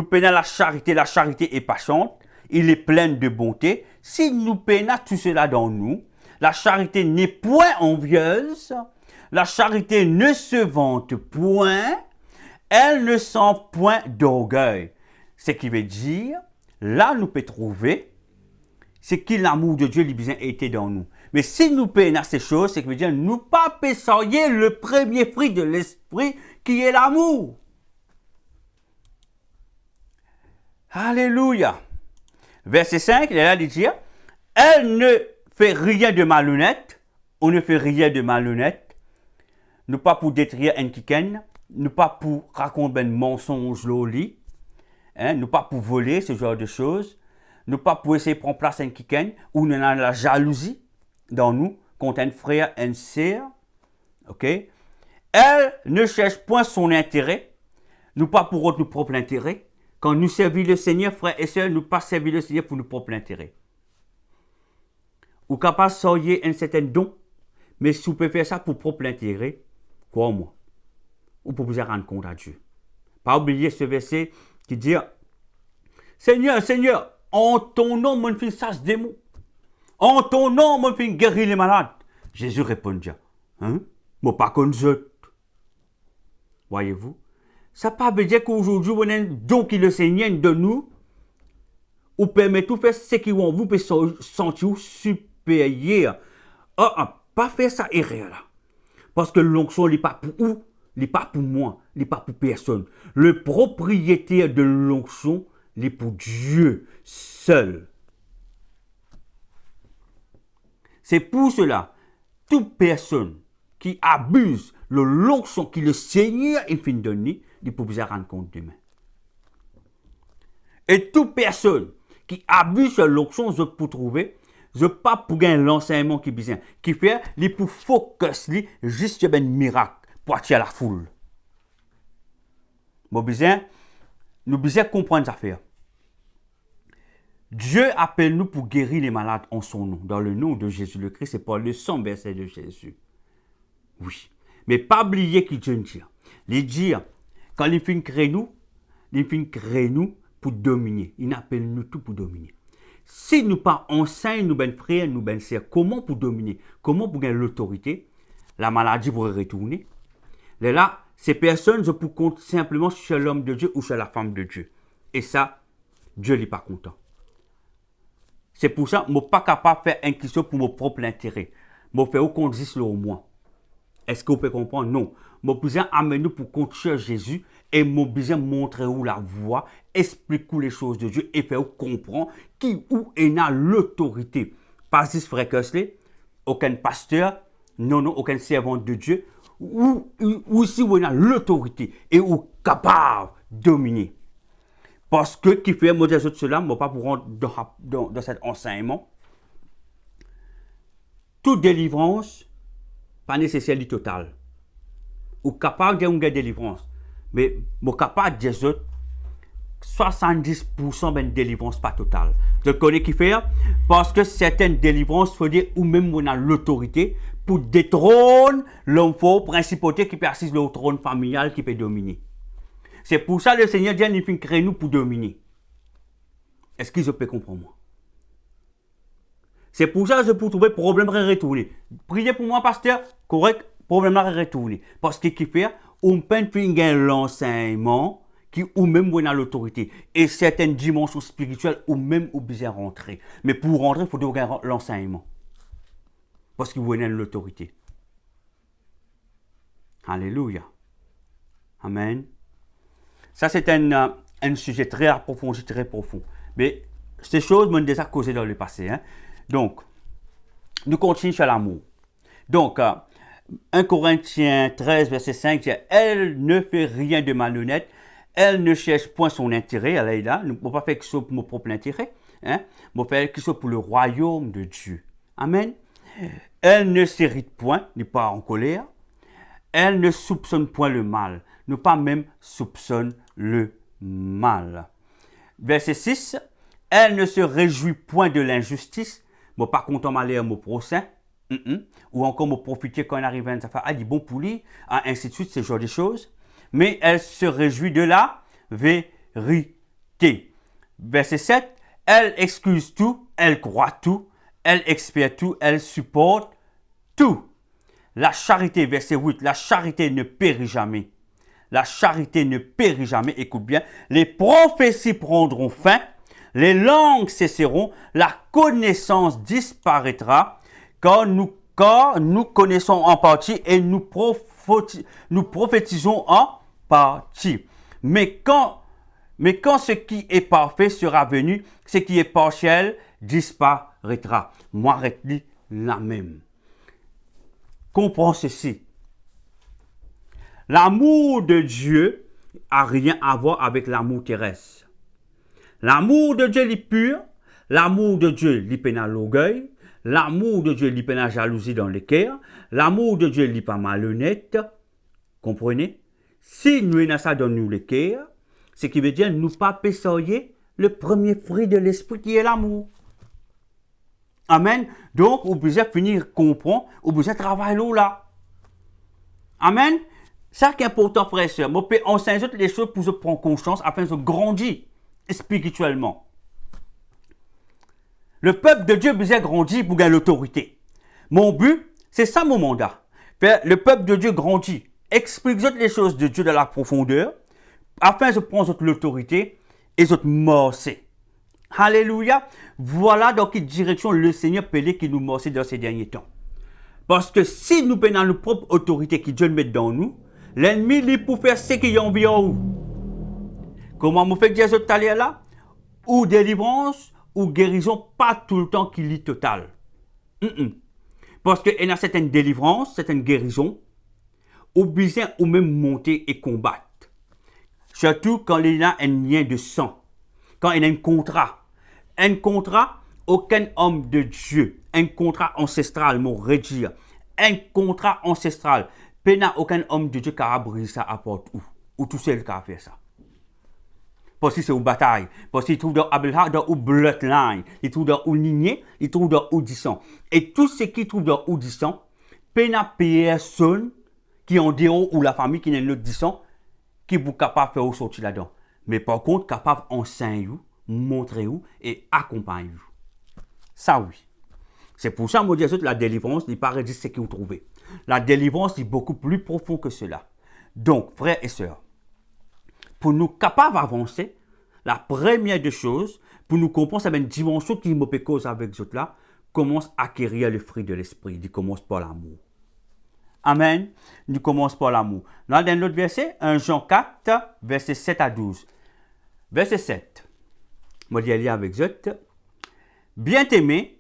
peinons la charité est patiente, il est pleine de bonté. Si nous peinons tout cela dans nous, la charité n'est point envieuse, la charité ne se vante point, elle ne sent point d'orgueil. Ce qui veut dire, là nous pouvons trouver, c'est que l'amour de Dieu bien été dans nous. Mais si nous peinons ces choses, c'est que veut dire, nous pas payser le premier fruit de l'esprit qui est l'amour. Alléluia. Verset 5, il est là de dire, elle ne fait rien de malhonnête, on ne fait rien de malhonnête, nous pas pour détruire un quiken, nous pas pour raconter un mensonge loli, nous pas pour voler, ce genre de choses, nous pas pour essayer de prendre place un quiken, ou nous avons la jalousie dans nous, contre un frère, une sœur, ok? Elle ne cherche point son intérêt, nous pas pour notre propre intérêt. Quand nous servons le Seigneur, frères et sœurs, nous pas servir le Seigneur pour nos propres intérêts. Ou capable de sortir un certain don, mais si vous pouvez faire ça pour propre intérêt, quoi moi? Ou pour vous rendre compte à Dieu. Pas oublier ce verset qui dit, Seigneur, Seigneur, en ton nom, mon fils chasse des démons. En ton nom, mon fils guérit les malades. Jésus répondit, moi pas comme je. Voyez-vous? Ça ne veut pas dire qu'aujourd'hui, on a un don qui le Seigneur de nous, ou permet tout faire ce qui vous vous pouvez sentir supérieur. Pas faire ça erreur là. Parce que l'onction n'est pas pour où? Il n'est pas pour moi, il n'est pas pour personne. Le propriétaire de l'onction, il est pour Dieu seul. C'est pour cela, toute personne qui abuse de l'onction que le Seigneur est fin donner, il peut vous rendre compte demain. Et toute personne qui abuse de l'onction, je peux trouver, je pas pour gagner l'enseignement qui besoin, qui fait, il pour focus, juste un miracle pour attirer la foule. Bon, nous besoin comprendre cette affaire. Dieu appelle nous pour guérir les malades en son nom, dans le nom de Jésus le Christ, c'est par le sang versé de Jésus. Oui. Mais pas oublier qu'il Dieu dit. Il dit, quand il finit créer nous pour dominer. Il appelle nous tout pour dominer. Si nous pas enseignons nous ben frères, nous ben sœurs, comment pour dominer, comment pour gagner l'autorité, la maladie pourrait retourner. Là, ces personnes, je peux compter simplement sur l'homme de Dieu ou sur la femme de Dieu. Et ça, Dieu n'est pas content. C'est pour ça que je ne suis pas capable de faire une question pour mon propre intérêt. Je fais au qu'on dise au moins. Est-ce que vous pouvez comprendre? Non. Je suis besoin d'amener pour construire Jésus et je suis besoin de montrer où la voie, expliquer les choses de Dieu et faire comprendre qui où est l'autorité. Pas juste frère Kesley, aucun pasteur, non, aucun servant de Dieu, ou si on a l'autorité et on est capable de dominer. Parce que qui fait moi dire cela, je ne vais pas pour rentrer dans cet enseignement. Toute délivrance, pas nécessaire du total. Ou capable de une délivrance. Mais je suis capable de dire 70% de délivrance pas totale. Je connais qui fait parce que certaines délivrances, faut dire, ou même on a l'autorité pour détrôner l'homme fort, principauté qui persiste le trône familial qui peut dominer. C'est pour ça que le Seigneur dit qu'il crée nous pour dominer. Est-ce que je peux comprendre moi? C'est pour ça que je peux trouver problème à retourner. Priez pour moi, pasteur, correct, problème à retourner. Parce que qui fait, on peut faire l'enseignement qui ou même on a l'autorité. Et certaines dimensions spirituelles ou même ou besoin rentrer. Mais pour rentrer, il faut avoir l'enseignement. Parce que vous avez l'autorité. Alléluia. Amen. Ça, c'est un sujet très approfondi, très profond. Mais ces choses m'ont déjà causé dans le passé. Hein? Donc, nous continuons sur l'amour. Donc, 1 Corinthiens 13, verset 5, dit « Elle ne fait rien de malhonnête, elle ne cherche point son intérêt. » Elle est là, nous ne pouvons pas faire quelque chose pour mon propre intérêt. Hein? Nous pouvons faire quelque chose pour le royaume de Dieu. Amen. Elle ne s'irrite point, n'est pas en colère. Elle ne soupçonne point le mal, ne pas même soupçonne le mal. Verset 6, elle ne se réjouit point de l'injustice, mais pas content malheur mon prochain, ou encore me profiter quand on arrive à une affaire, dit bon pour lui, ainsi de suite, ce genre de choses. Mais elle se réjouit de la vérité. Verset 7, elle excuse tout, elle croit tout, elle expiate tout, elle supporte tout. La charité, verset 8, la charité ne périt jamais. La charité ne périt jamais, écoute bien. Les prophéties prendront fin, les langues cesseront, la connaissance disparaîtra, car nous connaissons en partie et nous prophétisons en partie. Mais quand ce qui est parfait sera venu, ce qui est partiel disparaîtra. Moi, arrête-lui la même. Comprends ceci. L'amour de Dieu n'a rien à voir avec l'amour terrestre. L'amour de Dieu est pur. L'amour de Dieu n'est pas l'orgueil. L'amour de Dieu n'est pas la jalousie dans le cœur. L'amour de Dieu n'est pas malhonnête. Comprenez? Si nous avons ça dans nous le cœur, ce qui veut dire nous pas pésoyer le premier fruit de l'esprit qui est l'amour. Amen. Donc, vous pouvez finir comprendre, vous pouvez travailler là. Amen. Ça qui est important, frère et soeur. Je peux enseigner toutes les choses pour se prendre conscience afin de grandir spirituellement. Le peuple de Dieu besoin grandir pour gagner l'autorité. Mon but, c'est ça mon mandat. Faire le peuple de Dieu grandit. Explique les choses de Dieu dans la profondeur afin de prendre l'autorité et de morcer. Alléluia. Voilà dans quelle direction le Seigneur peut aller qui nous morce dans ces derniers temps. Parce que si nous prenons notre propre autorité que Dieu met dans nous, l'ennemi lui pour faire ce qu'il y a environ. Comment vous faites dire ce talent là? Ou délivrance, ou guérison, pas tout le temps qu'il est total. Parce qu'il y a certaines délivrances, certaines guérisons, ou besoin ou même monter et combattre. Surtout quand il y a un lien de sang. Quand il y a un contrat. Un contrat, aucun homme de Dieu. Un contrat ancestral, mon redire. Un contrat ancestral. Aucun homme de Dieu qui a brisé ça à porte ou tout seul qui a fait ça. Parce que c'est une bataille. Parce qu'il trouve dans Abraham, dans une bloodline. Il trouve dans une lignée, il trouve dans une discussion. Et tout ce qu'il trouve dans une discussion, pena personne qui en dehors ou la famille qui n'est une autre discussion, qui est capable de faire sortir là-dedans. Mais par contre, capable d'enseigner, montrer et accompagner. Ça oui. C'est pour ça que je dis la délivrance n'est pas réduite ce que vous trouvez. La délivrance est beaucoup plus profond que cela. Donc, frères et sœurs, pour nous capables d'avancer, la première des choses, pour nous comprendre, c'est une dimension qui me cause avec vous là, commence à acquérir le fruit de l'esprit. Il commence par l'amour. Amen. Nous commençons par l'amour. Dans un autre verset, 1 Jean 4, verset 7 à 12. Verset 7. Je vais lire avec vous. Bien-aimés,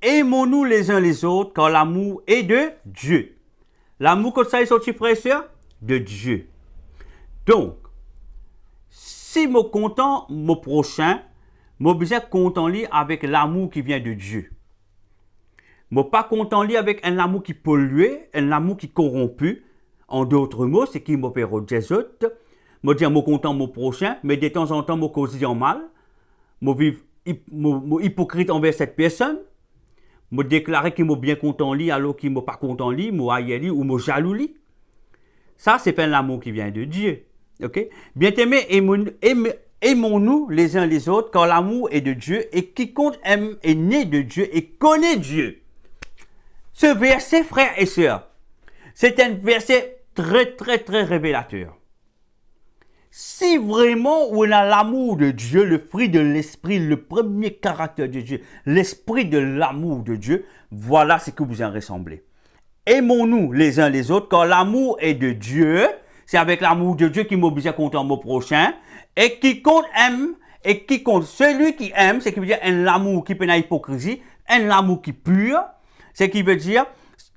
aimons-nous les uns les autres, car l'amour est de Dieu. L'amour, comme ça, est sorti, frères et sœurs, de Dieu. Donc, si je suis content, mon prochain, je suis besoin content avec l'amour qui vient de Dieu. Je ne suis pas content avec un amour qui pollue, un amour qui corrompu. En d'autres mots, c'est qui me fait des autres. Je dis, je suis content mon prochain, mais de temps en temps, je cause en mal. Je suis hypocrite envers cette personne. Je déclare qu'il est bien content alors qu'il n'est pas content, je suis aïe ou je suis jaloux. Ça, c'est pas l'amour qui vient de Dieu. Okay? Bien-aimés, aimons-nous les uns les autres, car l'amour est de Dieu, et quiconque aime est né de Dieu et connaît Dieu. Ce verset, frères et sœurs, c'est un verset très, très, très révélateur. Si vraiment on a l'amour de Dieu, le fruit de l'esprit, le premier caractère de Dieu, l'esprit de l'amour de Dieu, voilà ce que vous en ressemblez. Aimons-nous les uns les autres, car l'amour est de Dieu. C'est avec l'amour de Dieu qui m'oblige à compter mon prochain. Et quiconque aime, et quiconque, celui qui aime, c'est qui veut dire un amour qui peut pas hypocrisie, un amour qui est pur, c'est qui veut dire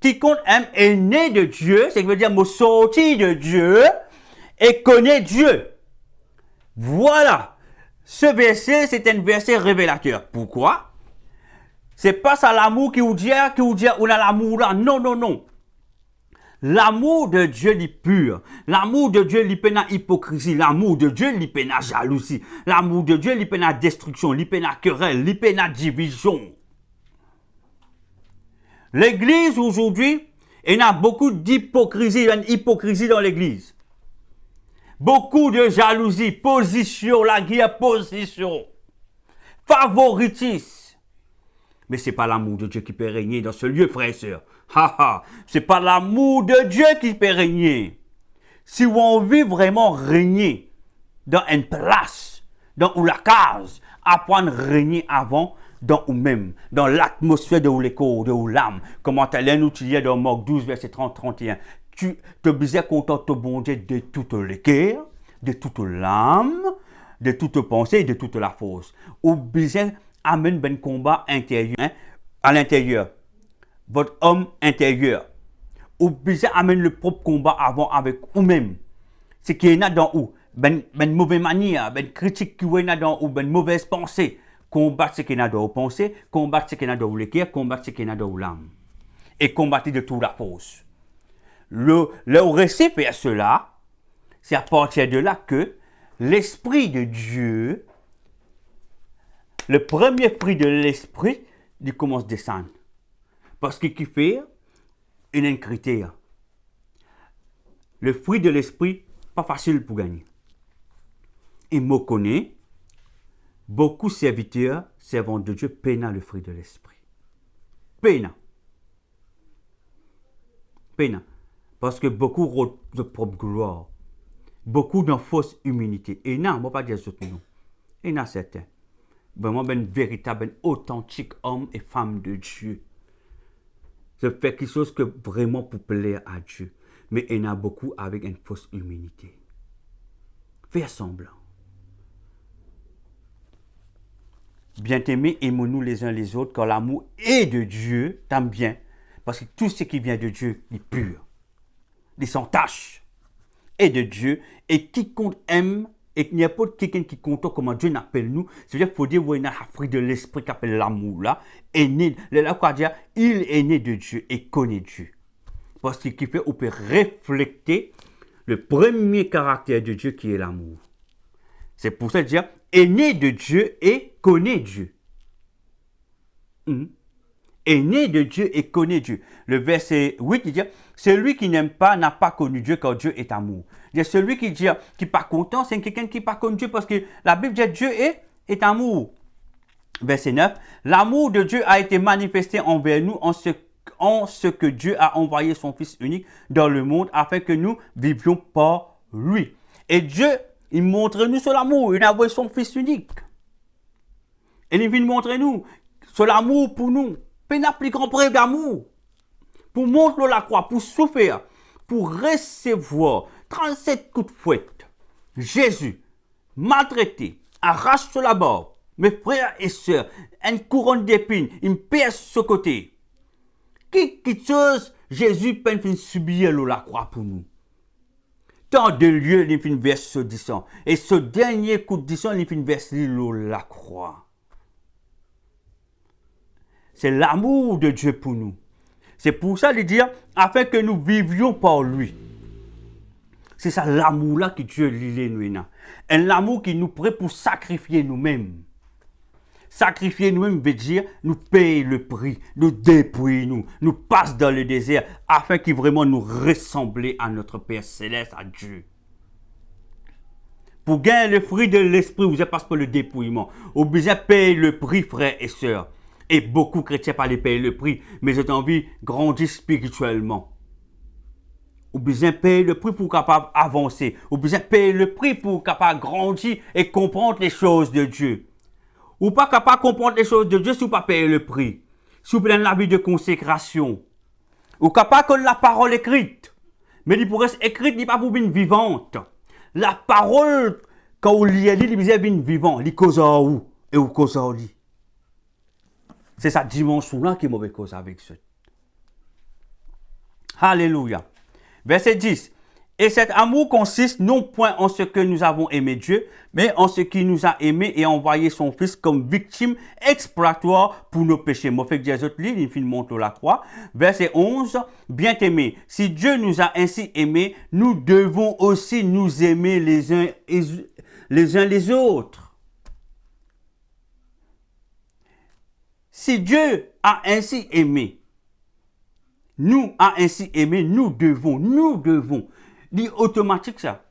quiconque aime est né de Dieu, c'est qui veut dire me sorti de Dieu et connaît Dieu. Voilà. Ce verset, c'est un verset révélateur. Pourquoi? C'est pas ça l'amour qui vous dit, on a l'amour là. Non, non, non. L'amour de Dieu est pur. L'amour de Dieu n'est pas hypocrisie. L'amour de Dieu n'est pas jalousie. L'amour de Dieu n'est pas destruction, n'est pas querelle, n'est pas division. L'église aujourd'hui, il y a beaucoup d'hypocrisie, il y a une hypocrisie dans l'église. Beaucoup de jalousie, position, la guerre, position, favoritisme. Mais ce n'est pas l'amour de Dieu qui peut régner dans ce lieu, frères et sœurs. Ce n'est pas l'amour de Dieu qui peut régner. Si on veut vraiment régner dans une place, dans où la case, apprendre à régner avant, dans nous-mêmes, dans l'atmosphère de l'écho, de l'âme. Comment elle nous dit dans Marc 12, verset 30-31. Tu te besoin content de bon Dieu de toute l'équerre, de toute l'âme, de toute pensée et de toute la force. Ou besoin amène un combat intérieur, à l'intérieur. Votre homme intérieur. Ou besoin amène le propre combat avant avec vous-même. Ce qui est là dans vous. Ben mauvaise manière, ben critique qui est là dans vous, ben mauvaise pensée. Combattre ce qui est là dans vos pensées, combattre ce qui est là dans vos l'équerre, combattre ce qui est là dans vos l'âme. Et combattre de toute la force. Le récit fait cela, c'est à partir de là que l'Esprit de Dieu, le premier fruit de l'Esprit, il commence à descendre. Parce qu'il fait une critère. Le fruit de l'Esprit, pas facile pour gagner. Il me connaît, beaucoup de serviteurs, servants de Dieu, peinent le fruit de l'Esprit. Peinent. Parce que beaucoup ont de propre gloire. Beaucoup de fausse humilité. Et non, je ne vais pas dire ça non. Il y en a certains. Vraiment, un véritable, un authentique homme et femme de Dieu. Je fais quelque chose que vraiment pour plaire à Dieu. Mais il y en a beaucoup avec une fausse humilité. Faire semblant. Bien-aimés, aimons-nous les uns les autres, car l'amour est de Dieu, t'aimes bien. Parce que tout ce qui vient de Dieu est pur. Il sans tache. Est de Dieu. Et quiconque aime, et il n'y a pas quelqu'un qui compte comment Dieu n'appelle nous. C'est-à-dire qu'il faut dire qu'il y a un fruit de l'esprit qui appelle l'amour là. Est né, là, quoi dire, il est né de Dieu et connaît Dieu. Parce qu'il fait, on peut refléter le premier caractère de Dieu qui est l'amour. C'est pour ça dire est né de Dieu et connaît Dieu. Est né de Dieu et connaît Dieu. Le verset 8, il dit, celui qui n'aime pas n'a pas connu Dieu, car Dieu est amour. Il y a celui qui dit, qui n'est pas content, c'est quelqu'un qui n'est pas connu Dieu, parce que la Bible dit Dieu est amour. Verset 9, l'amour de Dieu a été manifesté envers nous en ce que Dieu a envoyé son Fils unique dans le monde, afin que nous vivions par lui. Et Dieu, il montre nous sur l'amour, il a envoyé son Fils unique. Et il vient montrer nous sur l'amour pour nous. Il n'a plus grand preuve d'amour. Pour montrer la croix, pour souffrir, pour recevoir 37 coups de fouette. Jésus, maltraité, arrache sur la barre. Mes frères et sœurs, une couronne d'épines, une perce sur le côté. Quelque chose, Jésus peine fin subir la croix pour nous. Tant de lieux, il fin verse ce 10 ans. Et ce dernier coup de 10 ans, il fin verse la croix. C'est l'amour de Dieu pour nous. C'est pour ça de dire, afin que nous vivions par lui. C'est ça l'amour-là que Dieu lit nous. Un amour qui nous prête pour sacrifier nous-mêmes. Sacrifier nous-mêmes veut dire nous payer le prix, nous dépouiller nous passe dans le désert afin qu'il vraiment nous ressemble à notre Père Céleste, à Dieu. Pour gagner le fruit de l'esprit, vous avez passé par le dépouillement. Vous besoin payer le prix, frères et sœurs. Et beaucoup de chrétiens pas les payer le prix, mais j'ai envie de grandir spirituellement. Vous besoin payer le prix pour capable avancer. Vous besoin payer le prix pour capable grandir et comprendre les choses de Dieu. Ou pas capable de comprendre les choses de Dieu si vous ne pas payer le prix. Si vous prenez la vie de consécration. Ou capable de la parole écrite. Mais il pourrait être écrite, il n'est pas pour une vivante. La parole, quand vous lisez, il est une vivante. Il cause à où et où cause à lui. C'est cette dimension-là qui est mauvaise cause avec ça. Alléluia. Verset 10. Et cet amour consiste non point en ce que nous avons aimé Dieu, mais en ce qu'il nous a aimés et envoyé son Fils comme victime expiatoire pour nos péchés. Moi, fait que Jésus lit, il finit monter la croix. Verset 11. Bien-aimés, si Dieu nous a ainsi aimés, nous devons aussi nous aimer les uns les autres. Si Dieu a ainsi aimé, nous devons. Dit automatique ça.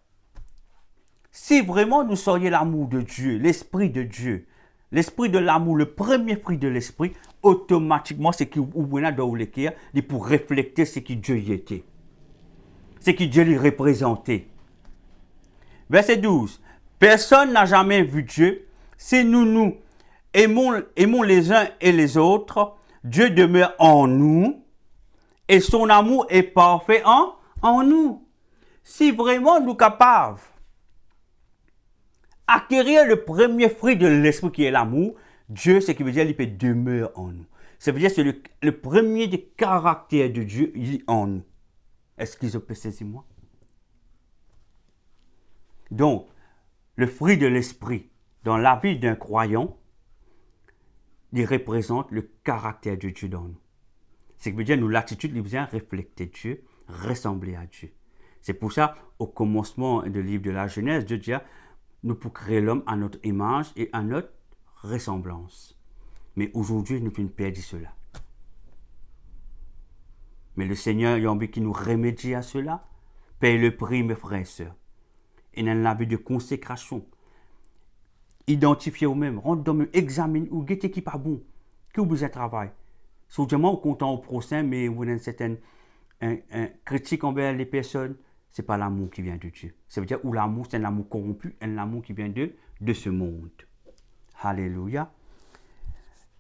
Si vraiment nous serions l'amour de Dieu, l'esprit de Dieu, l'esprit de l'amour, le premier fruit de l'esprit, automatiquement, c'est qu'il est pour refléter ce que Dieu y était. Ce que Dieu lui représentait. Verset 12. Personne n'a jamais vu Dieu. Si nous aimons les uns et les autres, Dieu demeure en nous et son amour est parfait en nous. Si vraiment nous sommes capables d'acquérir le premier fruit de l'esprit qui est l'amour, Dieu, ce qui veut dire qu'il peut demeurer en nous. Ça veut dire que c'est le premier des caractères de Dieu, il est en nous. Est-ce qu'ils ont pu saisir moi? Donc, le fruit de l'esprit dans la vie d'un croyant, il représente le caractère de Dieu dans nous. Ce qui veut dire nous l'attitude, il vient refléter Dieu, ressembler à Dieu. C'est pour ça, au commencement du livre de la Genèse, Dieu dit, nous pour créer l'homme à notre image et à notre ressemblance. Mais aujourd'hui, nous pouvons perdre cela. Mais le Seigneur, il a envie qu'il nous remédie à cela. Paye le prix, mes frères et sœurs. Et dans la vie de consécration, identifiez vous-même, rentre dans le examine ou guettez qui pas bon, que vous besoin de travail. Soudainement, content au prochain, mais vous avez une certaine critique envers les personnes. Ce n'est pas l'amour qui vient de Dieu. Ça veut dire que l'amour, c'est un amour corrompu, un amour qui vient de ce monde. Alléluia.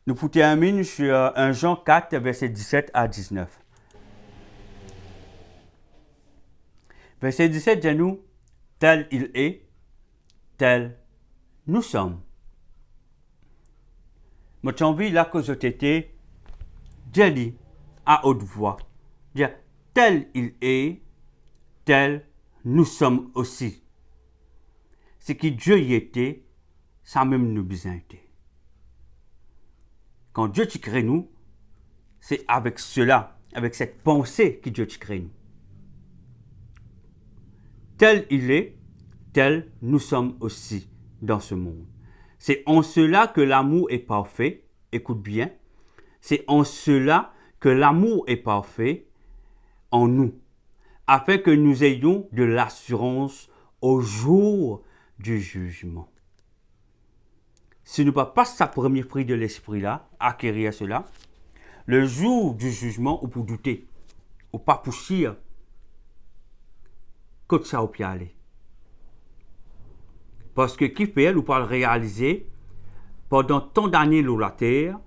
Nous pour terminer sur 1 Jean 4, verset 17 à 19. Verset 17 dit nous, tel il est, tel nous sommes. Moi, j'ai envie là que je t'étais, dit à haute voix, dire tel il est, tel nous sommes aussi. Ce qui Dieu y était, ça même nous besoin été. Quand Dieu te crée nous, c'est avec cela, avec cette pensée que Dieu te crée nous. Tel il est, tel nous sommes aussi. dans ce monde. C'est en cela que l'amour est parfait. Écoute bien. C'est en cela que l'amour est parfait en nous, afin que nous ayons de l'assurance au jour du jugement. Si nous ne pas ce premier fruit de l'esprit-là, acquérir cela, le jour du jugement, ou pour douter, ou pas pour chier, que ça au pied aller. Parce que qui fait, nous pas le réaliser, pendant tant d'années sur la terre,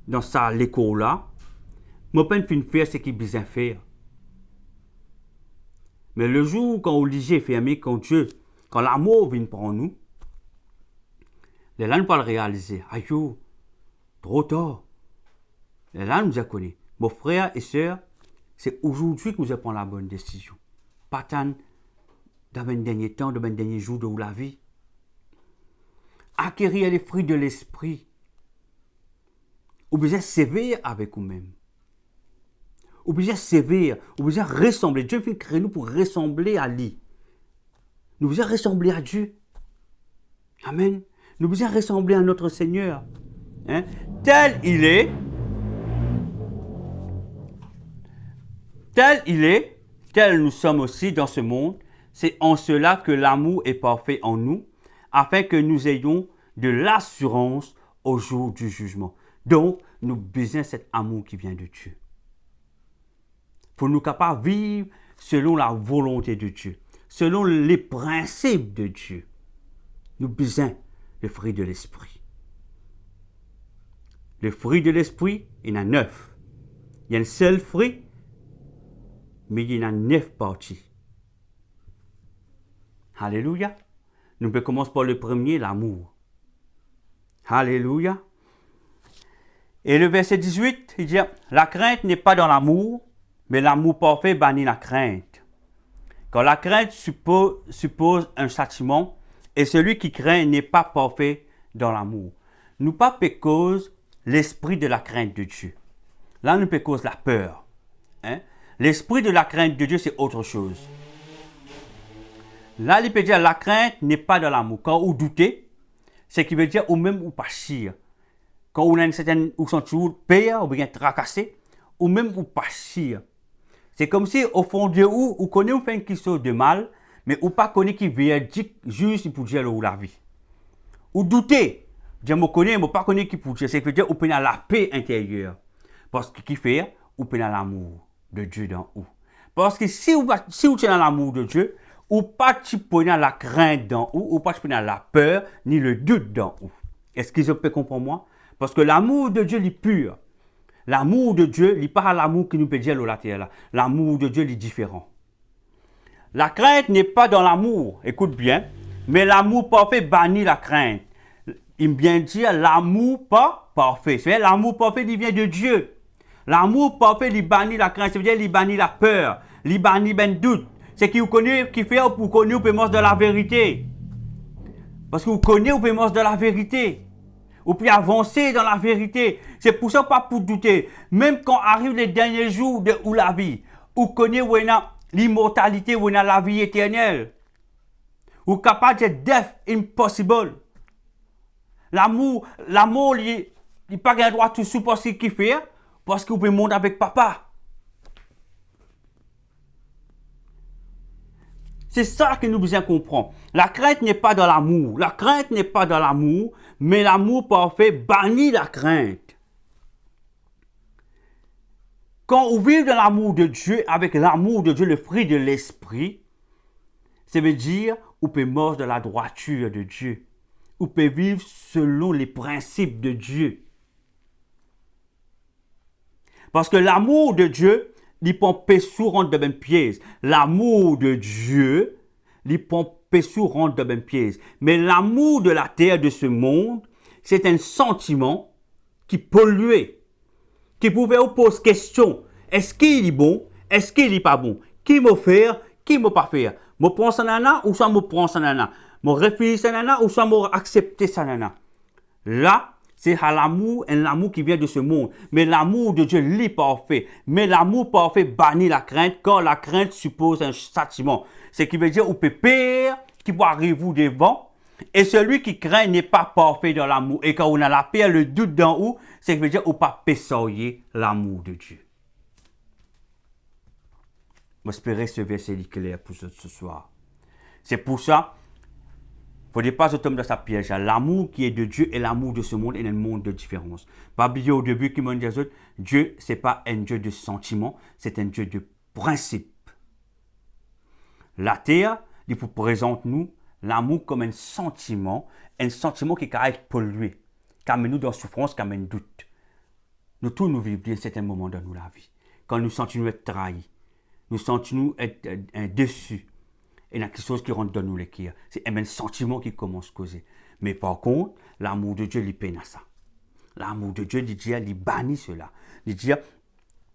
dans sa l'école là, moi pas fin faire ce qu'il besoin faire. Mais le jour quand on lit fermé, quand Dieu, quand l'amour vient prendre nous, les là nous pas le réaliser. Aïe, trop tard. Les là nous a connu. Mon frère et sœurs, c'est aujourd'hui que nous prenons la bonne décision. Pas tant dans un dernier temps, dans un dernier jour de la vie. Acquérir les fruits de l'esprit. Ou besoin sévère avec vous-même. Ou besoin sévère, ou besoin ressembler. Dieu fait créer nous pour ressembler à lui. Nous besoin ressembler à Dieu. Amen. Nous besoin ressembler à notre Seigneur. Hein? Tel il est, tel nous sommes aussi dans ce monde. C'est en cela que l'amour est parfait en nous, afin que nous ayons de l'assurance au jour du jugement. Donc, nous avons besoin de cet amour qui vient de Dieu. Pour nous capables de vivre selon la volonté de Dieu, selon les principes de Dieu. Nous avons besoin du fruit de l'esprit. Le fruit de l'esprit, il y en a 9. Il y a un seul fruit, mais il y en a 9 parties. Alléluia. Nous pouvons commencer par le premier, l'amour. Alléluia. Et le verset 18, il dit, la crainte n'est pas dans l'amour, mais l'amour parfait bannit la crainte. Quand la crainte suppose un châtiment, et celui qui craint n'est pas parfait dans l'amour. Nous pas cause l'esprit de la crainte de Dieu. Là, nous cause la peur. Hein? L'esprit de la crainte de Dieu, c'est autre chose. Là, il peut dire la crainte n'est pas dans l'amour. Quand vous doutez, c'est qui veut dire ou même ou pas chier. Quand on a une certaine, ou sont toujours peur, ou bien tracassé, ou même ou pas chier. C'est comme si au fond de vous, vous connaissez ou fait quelque chose de mal, mais ou pas connaît qui verdict juste pour dire la vie. Ou doutez, je me connais, mais pas connaît qui pour dire, c'est que dire ou peut la paix intérieure. Parce que qui fait, ou peut l'amour de Dieu dans vous. Parce que si vous êtes dans l'amour de Dieu, ou pas tu peux la crainte dans vous, ou pas tu peux la peur, ni le doute dans vous. Est-ce que vous pouvez comprendre moi? Parce que l'amour de Dieu est pur. L'amour de Dieu, il n'est pas l'amour qui nous peut dire la terre. L'amour de Dieu est différent. La crainte n'est pas dans l'amour, écoute bien, mais l'amour parfait bannit la crainte. Il vient dire l'amour pas parfait. C'est-à-dire l'amour parfait, il vient de Dieu. L'amour parfait, il bannit la crainte, c'est-à-dire il bannit la peur, il bannit le doute. C'est qui vous connaît, qui fait pour connaître, vous pouvez manger de la vérité. Parce que vous connaissez, vous pouvez manger de la vérité. Vous pouvez avancer dans la vérité. C'est pour ça, pas pour douter. Même quand arrivent les derniers jours de la vie, vous connaissez où il y a l'immortalité, où il y a la vie éternelle. Vous êtes capable de death impossible. L'amour, il n'est pas un droit tout sous parce qu'il fait, parce que vous pouvez monter avec papa. C'est ça que nous besoin comprendre. La crainte n'est pas dans l'amour. La crainte n'est pas dans l'amour, mais l'amour parfait bannit la crainte. Quand on vit dans l'amour de Dieu, avec l'amour de Dieu, le fruit de l'esprit, ça veut dire qu'on peut manger de la droiture de Dieu. On peut vivre selon les principes de Dieu. Parce que l'amour de Dieu, il pompe sous rendre de même piège. L'amour de Dieu, il pompe sous rendre de même piège. Mais l'amour de la terre, de ce monde, c'est un sentiment qui pollue, qui pouvait vous poser question. Est-ce qu'il est bon? Est-ce qu'il n'est pas bon? Qui m'a fait? Qui m'a pas fait? Je prends ça nana ou soit je prends ça nana? Je refuse ça nana ou soit je accepte ça nana? Là, c'est l'amour, un amour qui vient de ce monde. Mais l'amour de Dieu, il est parfait. Mais l'amour parfait bannit la crainte, quand la crainte suppose un châtiment. Ce qui veut dire, on peut perdre, qui peut arriver devant. Et celui qui craint n'est pas parfait dans l'amour. Et quand on a la paix, le doute d'en haut, c'est que veut dire qu'on ne peut pas pessoyer l'amour de Dieu. J'espère ce verset est clair pour ce soir. C'est pour ça, il ne faudrait pas se tomber dans sa piège. L'amour qui est de Dieu et l'amour de ce monde est un monde de différence. Pas oublier au début qui m'a dit Dieu, ce n'est pas un Dieu de sentiments, c'est un Dieu de principe. La terre, il vous présente nous l'amour comme un sentiment qui peut être pollué, qui amène nous dans la souffrance, qui amène doute. Nous tous nous vivons bien certains moments dans nous la vie. Quand nous sentons être trahis, nous sentons être déçus. Et il y a quelque chose qui rentre dans nous les cœurs. C'est un sentiment qui commence à causer. Mais par contre, l'amour de Dieu, il peine à ça. L'amour de Dieu, il bannit cela. Il dit,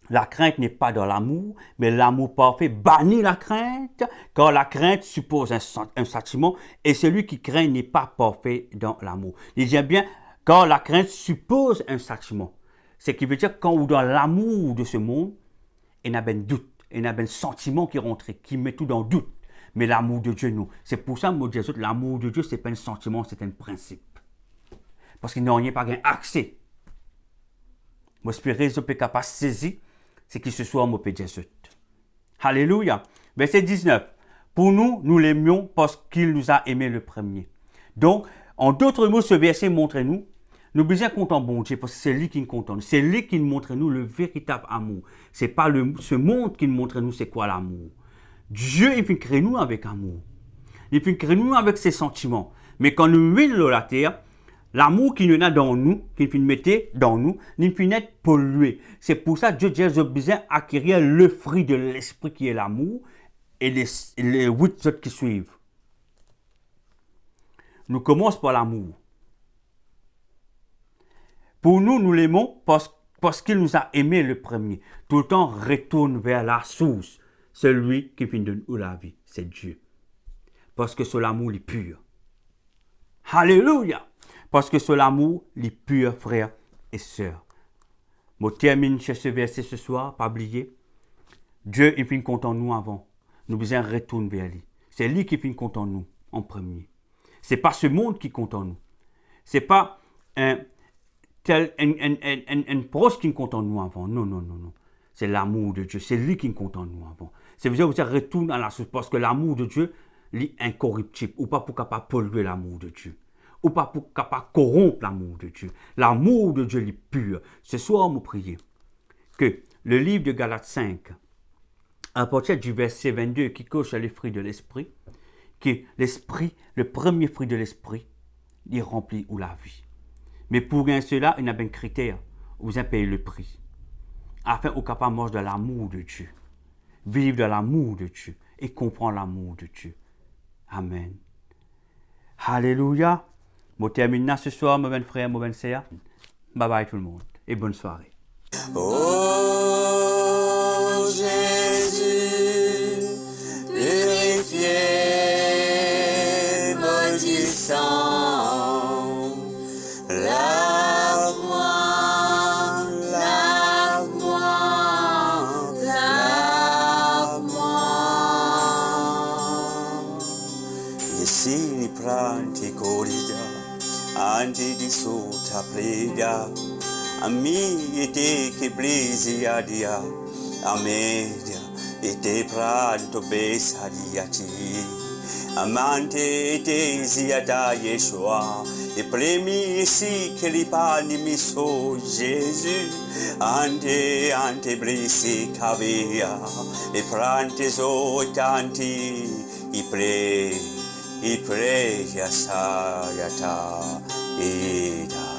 la crainte n'est pas dans l'amour, mais l'amour parfait bannit la crainte, car la crainte suppose un sentiment, et celui qui craint n'est pas parfait dans l'amour. Il dit bien, car la crainte suppose un sentiment. Ce qui veut dire, quand on est dans l'amour de ce monde, il y a un doute, il y a un sentiment qui rentre, qui met tout dans le doute. Mais l'amour de Dieu, non. C'est pour ça que l'amour de Dieu, ce n'est pas un sentiment, c'est un principe. Parce qu'il n'y a pas accès. Moi, j'espère que je peux capable saisir ce qui se soit mon Jésus. Alléluia. Verset 19. Pour nous, nous l'aimions parce qu'il nous a aimés le premier. Donc, en d'autres mots, ce verset montre-nous, nous besoin compter bon Dieu, parce que c'est lui qui nous compte. C'est lui qui nous montre nous le véritable amour. Ce n'est pas ce monde qui nous montre nous c'est quoi l'amour. Dieu, il fait créer nous avec amour. Il fait créer nous avec ses sentiments. Mais quand nous vivons sur la terre, l'amour qui nous a dans nous, qu'il fait mettre dans nous, il fait être pollué. C'est pour ça que Dieu dit que j'ai besoin d'acquérir le fruit de l'esprit qui est l'amour et les 8 autres qui suivent. Nous commençons par l'amour. Pour nous, nous l'aimons parce qu'il nous a aimés le premier. Tout le temps, retourne vers la source. Celui qui finit de nous la vie, c'est Dieu. Parce que ce l'amour est pur. Alléluia! Parce que ce l'amour est pur, frères et sœurs. Je termine chez ce verset ce soir, pas oublier. Dieu, il finit content nous avant. Nous besoin retourner vers lui. C'est lui qui finit content nous en premier. Ce n'est pas ce monde qui compte en nous. Ce n'est pas un proche qui compte en nous avant. Non, non, non, non. C'est l'amour de Dieu. C'est lui qui compte en nous avant. C'est veut dire que vous retournez à la source parce que l'amour de Dieu est incorruptible. Ou pas pour capable polluer l'amour de Dieu. Ou pas pour capable corrompre l'amour de Dieu. L'amour de Dieu est pur. Ce soir, on prier que le livre de Galates 5, à partir du verset 22 qui coche les fruits de l'esprit, que l'esprit, le premier fruit de l'esprit, est rempli ou la vie. Mais pour gagner cela, il y a un critère. Vous avez payé le prix. Afin qu'on capable manger de l'amour de Dieu. Vivre de l'amour de Dieu. Et comprendre l'amour de Dieu. Amen. Alléluia. Je termine ce soir, mon frère, mon sœur. Bye bye tout le monde. Et bonne soirée. Oh Jésus, purifié, maudissant, lave-moi, lave-moi, lave-moi. Ici ni pranti corrida, anti di sota preda. Ami ete che blisi adia, amedia ete pranto besadiati, amante ete ziada Yeshua, e premi si che li pani mi so Gesù, ante blisi cavia, e prante so tanti, i pre ya sayata, yeda.